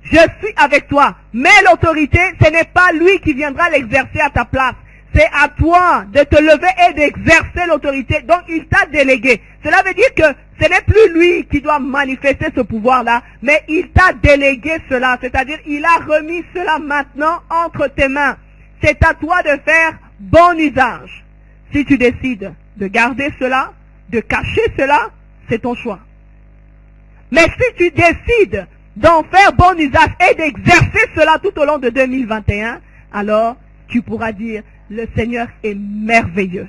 Je suis avec toi. Mais l'autorité, ce n'est pas lui qui viendra l'exercer à ta place. C'est à toi de te lever et d'exercer l'autorité. Donc il t'a délégué. Cela veut dire que ce n'est plus lui qui doit manifester ce pouvoir-là, mais il t'a délégué cela. C'est-à-dire, il a remis cela maintenant entre tes mains. C'est à toi de faire bon usage. Si tu décides de garder cela, de cacher cela, c'est ton choix. Mais si tu décides d'en faire bon usage et d'exercer cela tout au long de 2021, alors tu pourras dire, le Seigneur est merveilleux.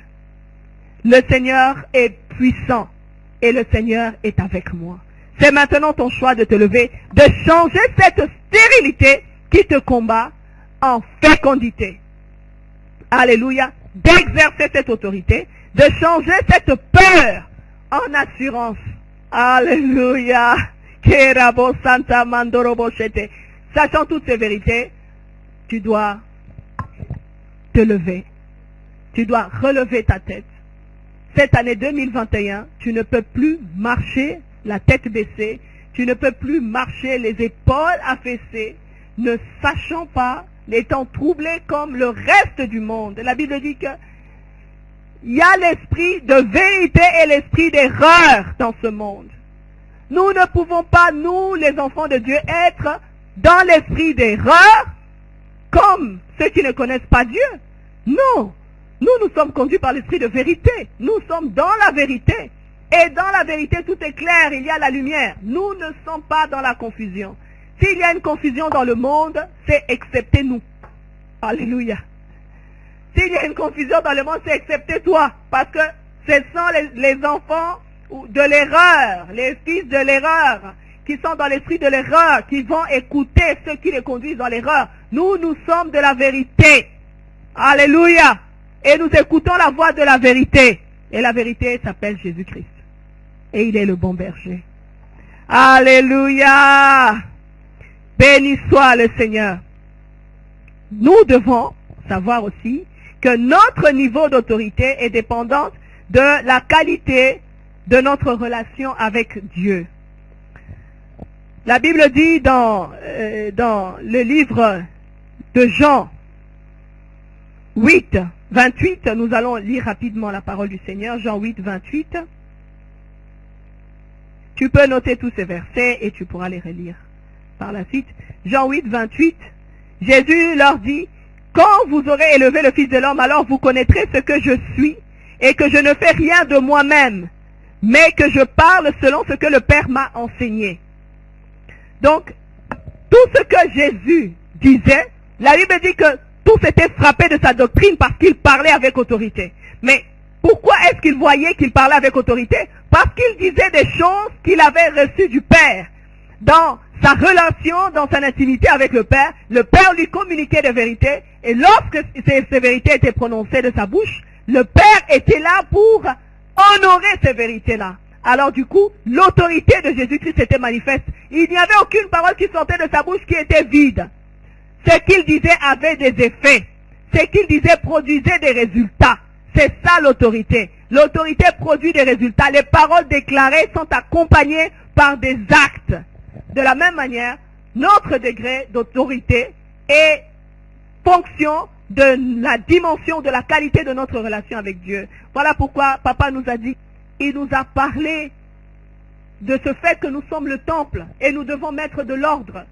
Le Seigneur est puissant. Et le Seigneur est avec moi. C'est maintenant ton choix de te lever, de changer cette stérilité qui te combat en fécondité. Alléluia. D'exercer cette autorité, de changer cette peur en assurance. Alléluia. Sachant toutes ces vérités, tu dois te lever. Tu dois relever ta tête. Cette année 2021, tu ne peux plus marcher la tête baissée. Tu ne peux plus marcher les épaules affaissées, ne sachant pas, étant troublé comme le reste du monde. La Bible dit que il y a l'esprit de vérité et l'esprit d'erreur dans ce monde. Nous ne pouvons pas, nous, les enfants de Dieu, être dans l'esprit d'erreur comme ceux qui ne connaissent pas Dieu. Non. Nous sommes conduits par l'esprit de vérité. Nous sommes dans la vérité. Et dans la vérité, tout est clair. Il y a la lumière. Nous ne sommes pas dans la confusion. S'il y a une confusion dans le monde, c'est excepté nous. Alléluia. S'il y a une confusion dans le monde, c'est excepté toi. Parce que ce sont les enfants de l'erreur, les fils de l'erreur, qui sont dans l'esprit de l'erreur, qui vont écouter ceux qui les conduisent dans l'erreur. Nous sommes de la vérité. Alléluia. Et nous écoutons la voix de la vérité. Et la vérité s'appelle Jésus-Christ. Et il est le bon berger. Alléluia. Béni soit le Seigneur. Nous devons savoir aussi que notre niveau d'autorité est dépendant de la qualité de notre relation avec Dieu. La Bible dit dans le livre de Jean 8, 28, nous allons lire rapidement la parole du Seigneur, Jean 8, 28. Tu peux noter tous ces versets et tu pourras les relire par la suite. Jean 8, 28, Jésus leur dit, quand vous aurez élevé le Fils de l'homme, alors vous connaîtrez ce que je suis et que je ne fais rien de moi-même, mais que je parle selon ce que le Père m'a enseigné. Donc, tout ce que Jésus disait, la Bible dit que tous étaient frappés de sa doctrine parce qu'il parlait avec autorité. Mais pourquoi est-ce qu'il voyait qu'il parlait avec autorité? Parce qu'il disait des choses qu'il avait reçues du Père. Dans sa relation, dans son intimité avec le Père lui communiquait des vérités. Et lorsque ces vérités étaient prononcées de sa bouche, le Père était là pour honorer ces vérités-là. Alors du coup, l'autorité de Jésus-Christ était manifeste. Il n'y avait aucune parole qui sortait de sa bouche qui était vide. Ce qu'il disait avait des effets. Ce qu'il disait produisait des résultats. C'est ça l'autorité. L'autorité produit des résultats. Les paroles déclarées sont accompagnées par des actes. De la même manière, notre degré d'autorité est fonction de la dimension, de la qualité de notre relation avec Dieu. Voilà pourquoi Papa nous a dit, il nous a parlé de ce fait que nous sommes le temple et nous devons mettre de l'ordre.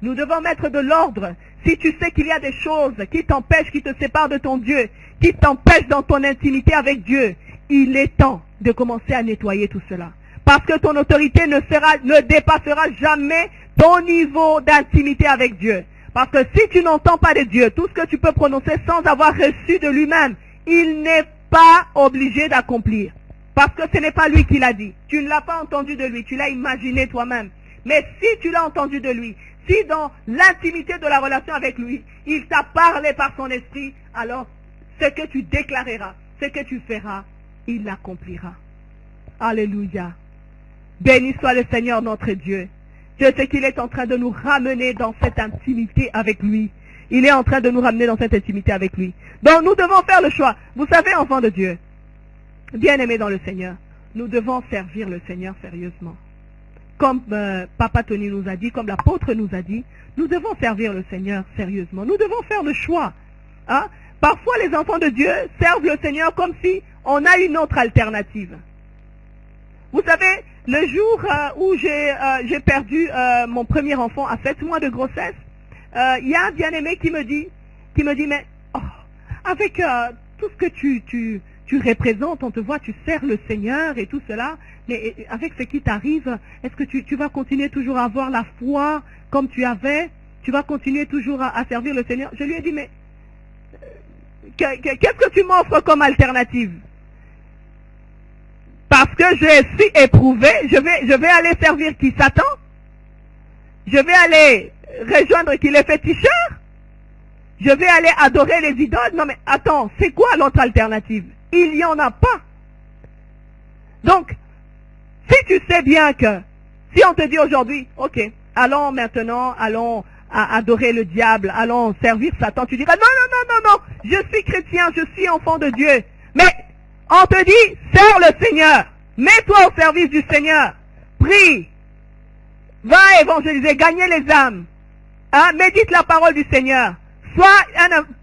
Nous devons mettre de l'ordre. Si tu sais qu'il y a des choses qui t'empêchent, qui te séparent de ton Dieu, qui t'empêchent dans ton intimité avec Dieu, il est temps de commencer à nettoyer tout cela. Parce que ton autorité ne dépassera jamais ton niveau d'intimité avec Dieu. Parce que si tu n'entends pas de Dieu, tout ce que tu peux prononcer sans avoir reçu de lui-même, il n'est pas obligé d'accomplir. Parce que ce n'est pas lui qui l'a dit. Tu ne l'as pas entendu de lui, tu l'as imaginé toi-même. Mais si tu l'as entendu de lui, si dans l'intimité de la relation avec lui, il t'a parlé par son esprit, alors ce que tu déclareras, ce que tu feras, il l'accomplira. Alléluia. Béni soit le Seigneur notre Dieu. Je sais qu'il est en train de nous ramener dans cette intimité avec lui. Il est en train de nous ramener dans cette intimité avec lui. Donc nous devons faire le choix. Vous savez, enfants de Dieu, bien-aimés dans le Seigneur, nous devons servir le Seigneur sérieusement. Comme Papa Tony nous a dit, comme l'apôtre nous a dit, nous devons servir le Seigneur sérieusement. Nous devons faire le choix. Hein? Parfois, les enfants de Dieu servent le Seigneur comme si on a une autre alternative. Vous savez, le jour où j'ai perdu mon premier enfant à 7 mois de grossesse, il y a un bien-aimé qui me dit, mais avec tout ce que tu représentes, on te voit, tu sers le Seigneur et tout cela, mais avec ce qui t'arrive, est-ce que tu vas continuer toujours à avoir la foi comme tu avais? Tu vas continuer toujours à servir le Seigneur? Je lui ai dit, mais qu'est-ce que tu m'offres comme alternative? Parce que je suis éprouvé, je vais aller servir qui? Satan? Je vais aller rejoindre qui? Les féticheurs? Je vais aller adorer les idoles? Non mais attends, c'est quoi l'autre alternative? Il n'y en a pas. Donc, si tu sais bien que, si on te dit aujourd'hui, ok, allons maintenant, allons adorer le diable, allons servir Satan, tu diras, non, je suis chrétien, je suis enfant de Dieu. Mais, on te dit, sers le Seigneur, mets-toi au service du Seigneur, prie, va évangéliser, gagner les âmes, hein, médite la parole du Seigneur,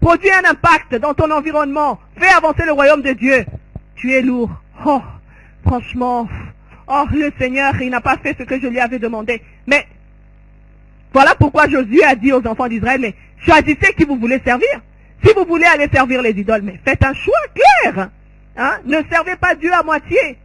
produis un impact dans ton environnement, fais avancer le royaume de Dieu. Tu es lourd. Oh, franchement, le Seigneur, il n'a pas fait ce que je lui avais demandé. Mais, voilà pourquoi Josué a dit aux enfants d'Israël, mais choisissez qui vous voulez servir. Si vous voulez aller servir les idoles, mais faites un choix clair. Hein? Ne servez pas Dieu à moitié.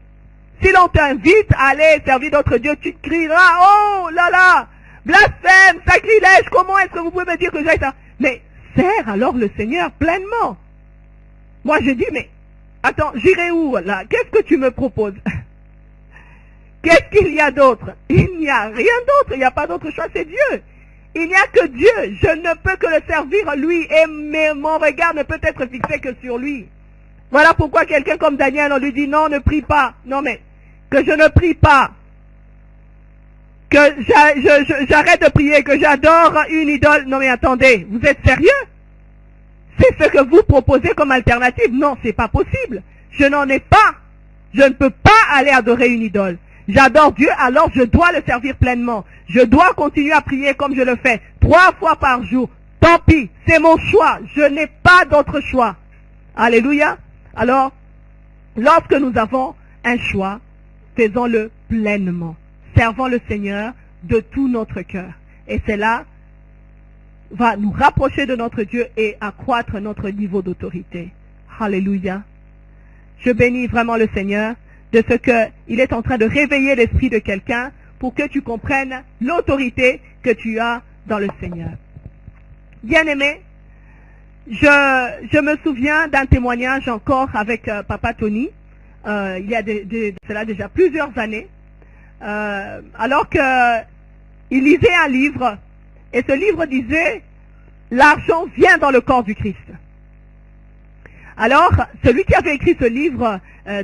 Si l'on t'invite à aller servir d'autres dieux, tu crieras, oh là là, blasphème, sacrilège, comment est-ce que vous pouvez me dire que j'ai ça? Mais sers alors le Seigneur pleinement. Moi je dis, mais attends, j'irai où là? Qu'est-ce que tu me proposes? Qu'est-ce qu'il y a d'autre? Il n'y a rien d'autre, il n'y a pas d'autre choix, c'est Dieu. Il n'y a que Dieu, je ne peux que le servir lui et mon regard ne peut être fixé que sur lui. Voilà pourquoi quelqu'un comme Daniel, on lui dit non, ne prie pas. Non mais, que je ne prie pas, que j'arrête de prier, que j'adore une idole. Non mais attendez, vous êtes sérieux? C'est ce que vous proposez comme alternative? Non, c'est pas possible. Je n'en ai pas. Je ne peux pas aller adorer une idole. J'adore Dieu, alors je dois le servir pleinement. Je dois continuer à prier comme je le fais, 3 fois par jour. Tant pis, c'est mon choix. Je n'ai pas d'autre choix. Alléluia. Alors, lorsque nous avons un choix, faisons-le pleinement. Servons le Seigneur de tout notre cœur. Et cela va nous rapprocher de notre Dieu et accroître notre niveau d'autorité. Alléluia. Je bénis vraiment le Seigneur de ce qu'il est en train de réveiller l'esprit de quelqu'un pour que tu comprennes l'autorité que tu as dans le Seigneur. Bien-aimé, je me souviens d'un témoignage encore avec Papa Tony, il y a cela déjà plusieurs années, alors qu'il lisait un livre, et ce livre disait « L'argent vient dans le corps du Christ ». Alors, celui qui avait écrit ce livre,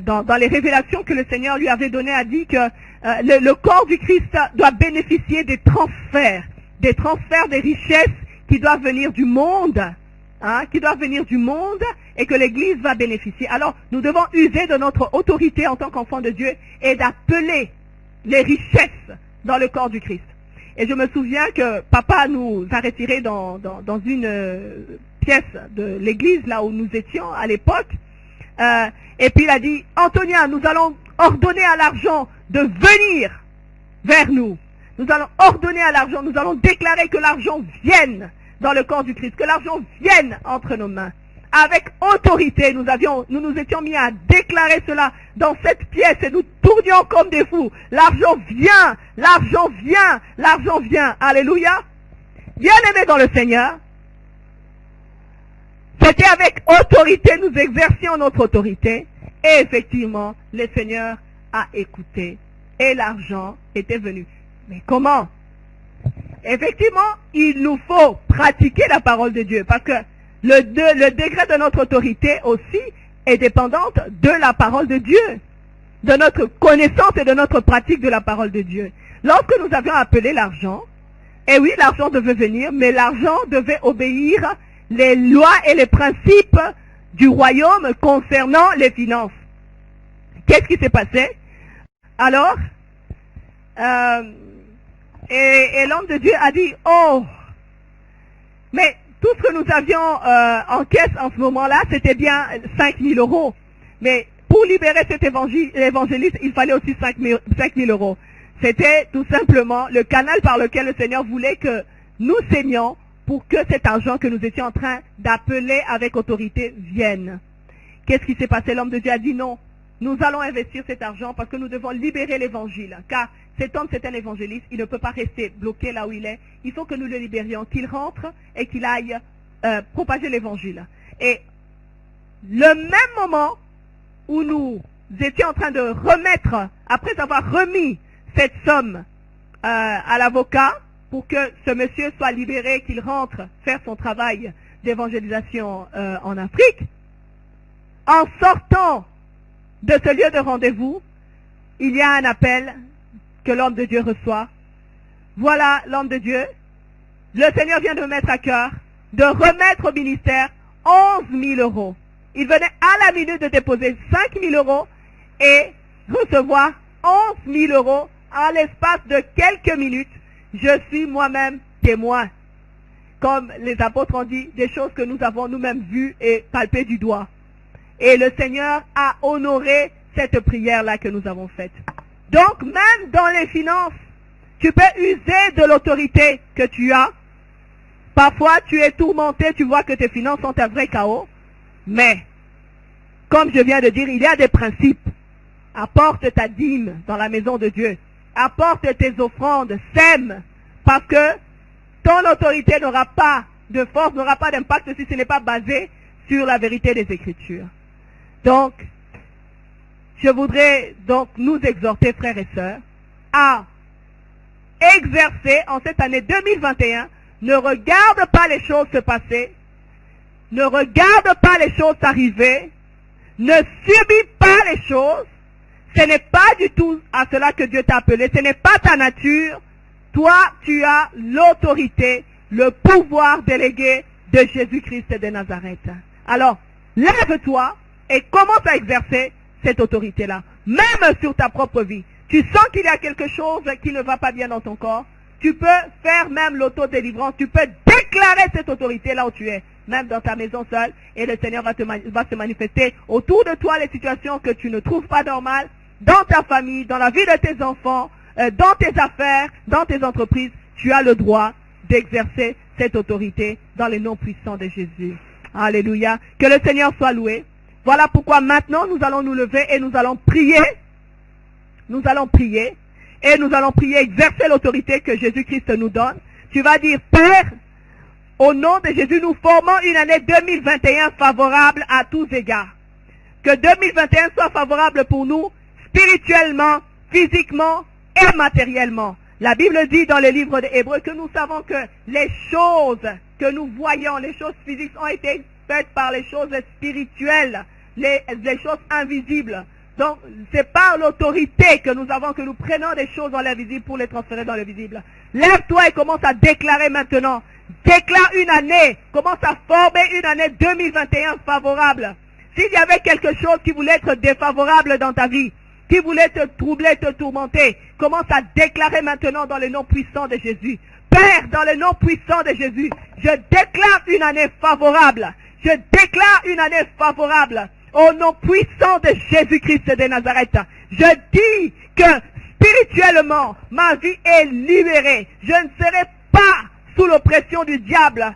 dans les révélations que le Seigneur lui avait données, a dit que le corps du Christ doit bénéficier des transferts des richesses qui doivent venir du monde, hein, et que l'Église va bénéficier. Alors, nous devons user de notre autorité en tant qu'enfants de Dieu et d'appeler les richesses dans le corps du Christ. Et je me souviens que Papa nous a retirés dans une pièce de l'église, là où nous étions à l'époque, et puis il a dit, Antonia, nous allons ordonner à l'argent de venir vers nous. Nous allons ordonner à l'argent, nous allons déclarer que l'argent vienne dans le corps du Christ, que l'argent vienne entre nos mains. Avec autorité, nous nous étions mis à déclarer cela dans cette pièce et nous tournions comme des fous. L'argent vient, l'argent vient, l'argent vient. Alléluia. Bien-aimés dans le Seigneur, c'était avec autorité, nous exercions notre autorité et effectivement, le Seigneur a écouté et l'argent était venu. Mais comment? Effectivement, il nous faut pratiquer la parole de Dieu parce que le degré de notre autorité aussi est dépendante de la parole de Dieu, de notre connaissance et de notre pratique de la parole de Dieu. Lorsque nous avions appelé l'argent, et oui, l'argent devait venir, mais l'argent devait obéir les lois et les principes du royaume concernant les finances. Qu'est-ce qui s'est passé? Alors, et l'homme de Dieu a dit, oh, mais tout ce que nous avions en caisse en ce moment-là, c'était bien 5 000 €. Mais pour libérer cet évangéliste, il fallait aussi 5 000 €. C'était tout simplement le canal par lequel le Seigneur voulait que nous saignions pour que cet argent que nous étions en train d'appeler avec autorité vienne. Qu'est-ce qui s'est passé? L'homme de Dieu a dit non, nous allons investir cet argent parce que nous devons libérer l'évangile. Car cet homme, c'est un évangéliste, il ne peut pas rester bloqué là où il est. Il faut que nous le libérions, qu'il rentre et qu'il aille propager l'évangile. Et le même moment où nous étions en train de remettre, après avoir remis cette somme à l'avocat pour que ce monsieur soit libéré, qu'il rentre faire son travail d'évangélisation en Afrique, en sortant de ce lieu de rendez-vous, il y a un appel que l'homme de Dieu reçoit. Voilà l'homme de Dieu. Le Seigneur vient de me mettre à cœur de remettre au ministère 11 000 €. Il venait à la minute de déposer 5 000 € et recevoir 11 000 € en l'espace de quelques minutes. Je suis moi-même témoin. Comme les apôtres ont dit, des choses que nous avons nous-mêmes vues et palpées du doigt. Et le Seigneur a honoré cette prière-là que nous avons faite. Donc, même dans les finances, tu peux user de l'autorité que tu as. Parfois, tu es tourmenté, tu vois que tes finances sont un vrai chaos. Mais, comme je viens de dire, il y a des principes. Apporte ta dîme dans la maison de Dieu. Apporte tes offrandes, sème. Parce que ton autorité n'aura pas de force, n'aura pas d'impact si ce n'est pas basé sur la vérité des Écritures. Donc, je voudrais donc nous exhorter, frères et sœurs, à exercer en cette année 2021. Ne regarde pas les choses se passer. Ne regarde pas les choses arriver. Ne subis pas les choses. Ce n'est pas du tout à cela que Dieu t'a appelé. Ce n'est pas ta nature. Toi, tu as l'autorité, le pouvoir délégué de Jésus-Christ de Nazareth. Alors, lève-toi et commence à exercer cette autorité-là. Même sur ta propre vie. Tu sens qu'il y a quelque chose qui ne va pas bien dans ton corps. Tu peux faire même l'autodélivrance. Tu peux déclarer cette autorité là où tu es. Même dans ta maison seule. Et le Seigneur va se manifester autour de toi les situations que tu ne trouves pas normales. Dans ta famille, dans la vie de tes enfants, dans tes affaires, dans tes entreprises. Tu as le droit d'exercer cette autorité dans le nom puissant de Jésus. Alléluia. Que le Seigneur soit loué. Voilà pourquoi maintenant nous allons nous lever et nous allons prier. Nous allons prier. Et nous allons prier, exercer l'autorité que Jésus-Christ nous donne. Tu vas dire, Père, au nom de Jésus, nous formons une année 2021 favorable à tous égards. Que 2021 soit favorable pour nous, spirituellement, physiquement et matériellement. La Bible dit dans le livre des Hébreux que nous savons que les choses que nous voyons, les choses physiques ont été faites par les choses spirituelles, les choses invisibles. Donc, c'est par l'autorité que nous avons, que nous prenons des choses dans l'invisible pour les transférer dans le visible. Lève-toi et commence à déclarer maintenant. Déclare une année. Commence à former une année 2021 favorable. S'il y avait quelque chose qui voulait être défavorable dans ta vie, qui voulait te troubler, te tourmenter, commence à déclarer maintenant dans le nom puissant de Jésus. Père, dans le nom puissant de Jésus, je déclare une année favorable. Je déclare une année favorable. Au nom puissant de Jésus-Christ de Nazareth, je dis que Spirituellement, ma vie est libérée. Je ne serai pas sous l'oppression du diable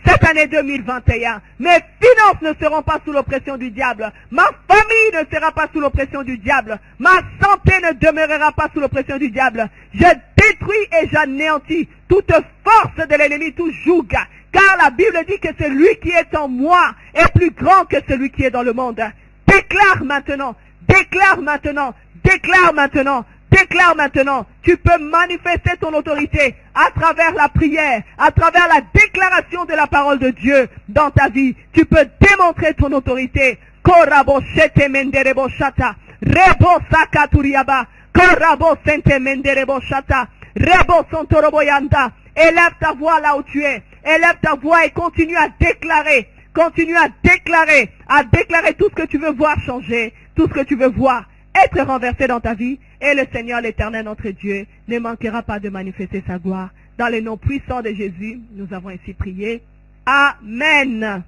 cette année 2021. Mes finances ne seront pas sous l'oppression du diable. Ma famille ne sera pas sous l'oppression du diable. Ma santé ne demeurera pas sous l'oppression du diable. Je détruis et j'anéantis toute force de l'ennemi, tout joug. Car la Bible dit que celui qui est en moi est plus grand que celui qui est dans le monde. Déclare maintenant, déclare maintenant, déclare maintenant. Déclare maintenant, tu peux manifester ton autorité à travers la prière, à travers la déclaration de la parole de Dieu dans ta vie. Tu peux démontrer ton autorité. Korabo shete menderebo shata, rebo sakaturiaba, korabo sente menderebo shata, rebo sontorobo yanda. Élève ta voix là où tu es. Élève ta voix et continue à déclarer. Continue à déclarer tout ce que tu veux voir changer, tout ce que tu veux voir être renversé dans ta vie, et le Seigneur l'Éternel notre Dieu ne manquera pas de manifester sa gloire. Dans le nom puissant de Jésus, nous avons ainsi prié. Amen.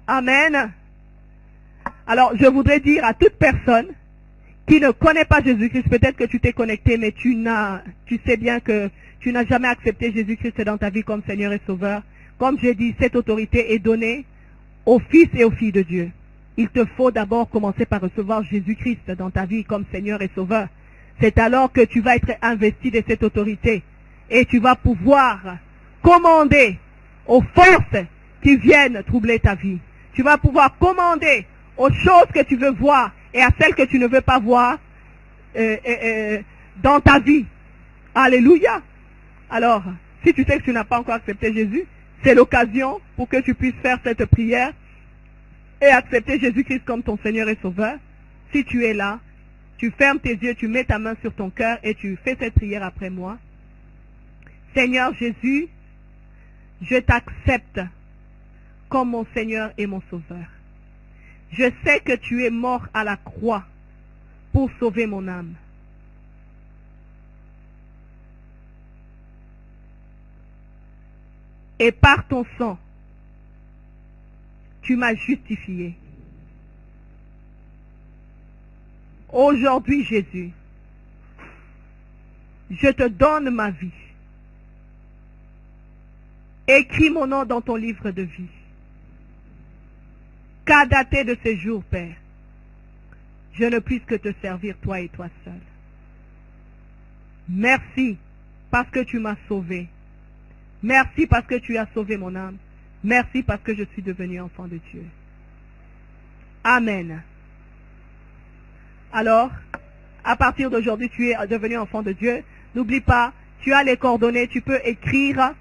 Amen. Alors, je voudrais dire à toute personne qui ne connaît pas Jésus-Christ, peut-être que tu t'es connecté, mais tu sais bien que tu n'as jamais accepté Jésus-Christ dans ta vie comme Seigneur et Sauveur. Comme j'ai dit, cette autorité est donnée aux fils et aux filles de Dieu. Il te faut d'abord commencer par recevoir Jésus-Christ dans ta vie comme Seigneur et Sauveur. C'est alors que tu vas être investi de cette autorité et tu vas pouvoir commander aux forces qui viennent troubler ta vie. Tu vas pouvoir commander aux choses que tu veux voir et à celles que tu ne veux pas voir dans ta vie. Alléluia. Alors, si tu sais que tu n'as pas encore accepté Jésus, c'est l'occasion pour que tu puisses faire cette prière et accepter Jésus-Christ comme ton Seigneur et Sauveur. Si tu es là, tu fermes tes yeux, tu mets ta main sur ton cœur et tu fais cette prière après moi. Seigneur Jésus, je t'accepte comme mon Seigneur et mon Sauveur. Je sais que tu es mort à la croix pour sauver mon âme. Et par ton sang, tu m'as justifié. Aujourd'hui, Jésus, je te donne ma vie. Écris mon nom dans ton livre de vie. Qu'à dater de ces jours, Père, je ne puisse que te servir, toi et toi seul. Merci parce que tu m'as sauvé. Merci parce que tu as sauvé mon âme. Merci parce que je suis devenu enfant de Dieu. Amen. Alors, à partir d'aujourd'hui, tu es devenu enfant de Dieu. N'oublie pas, tu as les coordonnées, tu peux écrire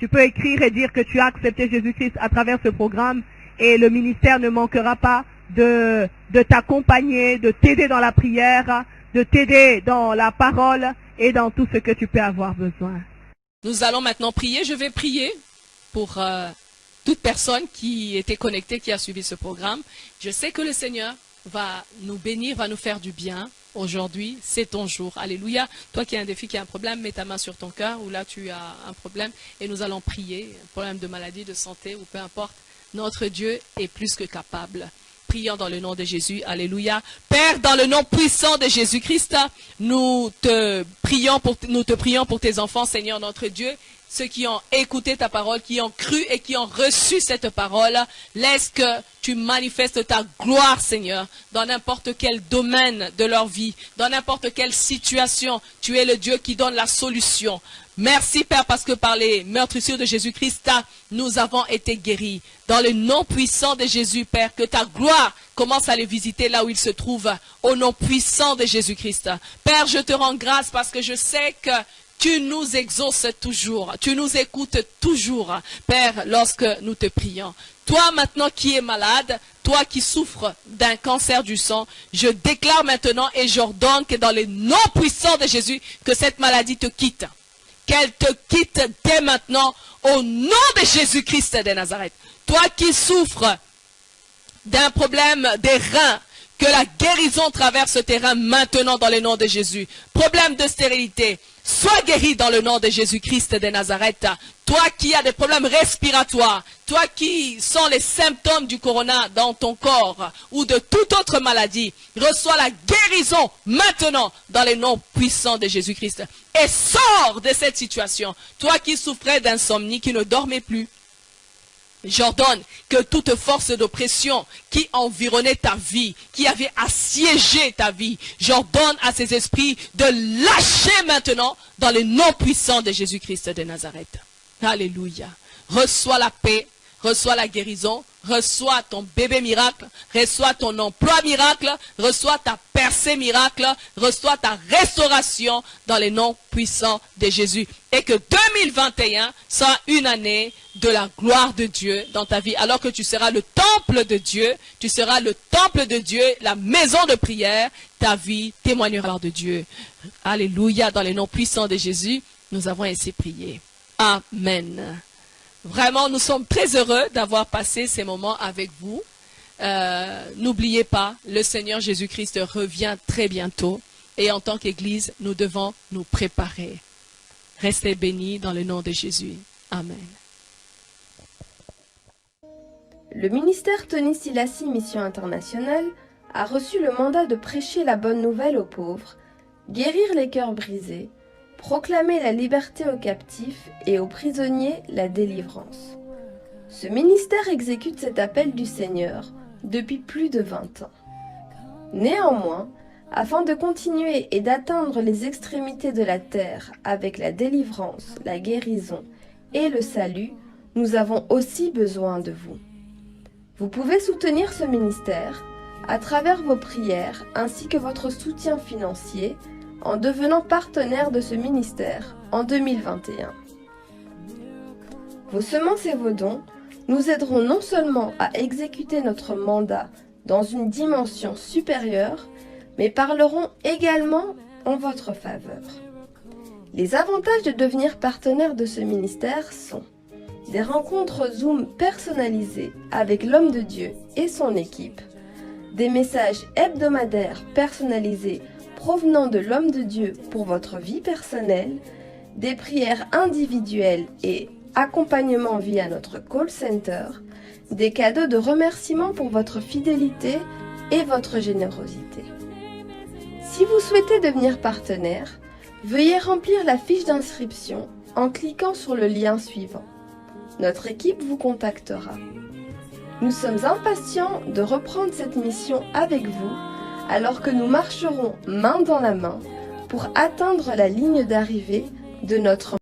et dire que tu as accepté Jésus-Christ à travers ce programme et le ministère ne manquera pas de t'accompagner, de t'aider dans la prière, de t'aider dans la parole et dans tout ce que tu peux avoir besoin. Nous allons maintenant prier. Je vais prier pour toute personne qui était connectée, qui a suivi ce programme. Je sais que le Seigneur va nous bénir, va nous faire du bien. Aujourd'hui, c'est ton jour. Alléluia. Toi qui as un défi, qui a un problème, mets ta main sur ton cœur ou là tu as un problème et nous allons prier. Un problème de maladie, de santé ou peu importe. Notre Dieu est plus que capable. Prions dans le nom de Jésus. Alléluia. Père, dans le nom puissant de Jésus-Christ, nous te prions pour tes enfants, Seigneur notre Dieu. Ceux qui ont écouté ta parole, qui ont cru et qui ont reçu cette parole, laisse que tu manifestes ta gloire, Seigneur, dans n'importe quel domaine de leur vie, dans n'importe quelle situation. Tu es le Dieu qui donne la solution. Merci, Père, parce que par les meurtrissures de Jésus-Christ, nous avons été guéris. Dans le nom puissant de Jésus, Père, que ta gloire commence à les visiter là où ils se trouvent, au nom puissant de Jésus-Christ. Père, je te rends grâce parce que je sais que tu nous exauces toujours, tu nous écoutes toujours, Père, lorsque nous te prions. Toi maintenant qui es malade, toi qui souffres d'un cancer du sang, je déclare maintenant et j'ordonne que dans le nom puissant de Jésus, que cette maladie te quitte. Qu'elle te quitte dès maintenant au nom de Jésus-Christ de Nazareth. Toi qui souffres d'un problème des reins, que la guérison traverse tes reins maintenant dans le nom de Jésus. Problème de stérilité, sois guéri dans le nom de Jésus-Christ de Nazareth. Toi qui as des problèmes respiratoires, toi qui sens les symptômes du corona dans ton corps ou de toute autre maladie, reçois la guérison maintenant dans le nom puissant de Jésus-Christ. Et sors de cette situation. Toi qui souffrais d'insomnie, qui ne dormais plus, j'ordonne que toute force d'oppression qui environnait ta vie, qui avait assiégé ta vie, j'ordonne à ces esprits de lâcher maintenant dans le nom puissant de Jésus-Christ de Nazareth. Alléluia. Reçois la paix, reçois la guérison, reçois ton bébé miracle, reçois ton emploi miracle, reçois ta percée miracle, reçois ta restauration dans le nom puissant de Jésus. Et que 2021 soit une année de la gloire de Dieu dans ta vie, alors que tu seras le temple de Dieu, tu seras le temple de Dieu, la maison de prière, ta vie témoignera de Dieu. Alléluia, dans le nom puissant de Jésus, nous avons ainsi prié. Amen. Vraiment, nous sommes très heureux d'avoir passé ces moments avec vous. N'oubliez pas, le Seigneur Jésus-Christ revient très bientôt. Et en tant qu'Église, nous devons nous préparer. Restez bénis dans le nom de Jésus. Amen. Le ministère Tony Silassi Mission Internationale a reçu le mandat de prêcher la bonne nouvelle aux pauvres, guérir les cœurs brisés, proclamer la liberté aux captifs et aux prisonniers la délivrance. Ce ministère exécute cet appel du Seigneur depuis plus de 20 ans. Néanmoins, afin de continuer et d'atteindre les extrémités de la terre avec la délivrance, la guérison et le salut, nous avons aussi besoin de vous. Vous pouvez soutenir ce ministère à travers vos prières ainsi que votre soutien financier en devenant partenaire de ce ministère en 2021. Vos semences et vos dons nous aideront non seulement à exécuter notre mandat dans une dimension supérieure, mais parleront également en votre faveur. Les avantages de devenir partenaire de ce ministère sont des rencontres Zoom personnalisées avec l'homme de Dieu et son équipe, des messages hebdomadaires personnalisés provenant de l'homme de Dieu pour votre vie personnelle, des prières individuelles et accompagnement via notre call center, des cadeaux de remerciement pour votre fidélité et votre générosité. Si vous souhaitez devenir partenaire, veuillez remplir la fiche d'inscription en cliquant sur le lien suivant. Notre équipe vous contactera. Nous sommes impatients de reprendre cette mission avec vous alors que nous marcherons main dans la main pour atteindre la ligne d'arrivée de notre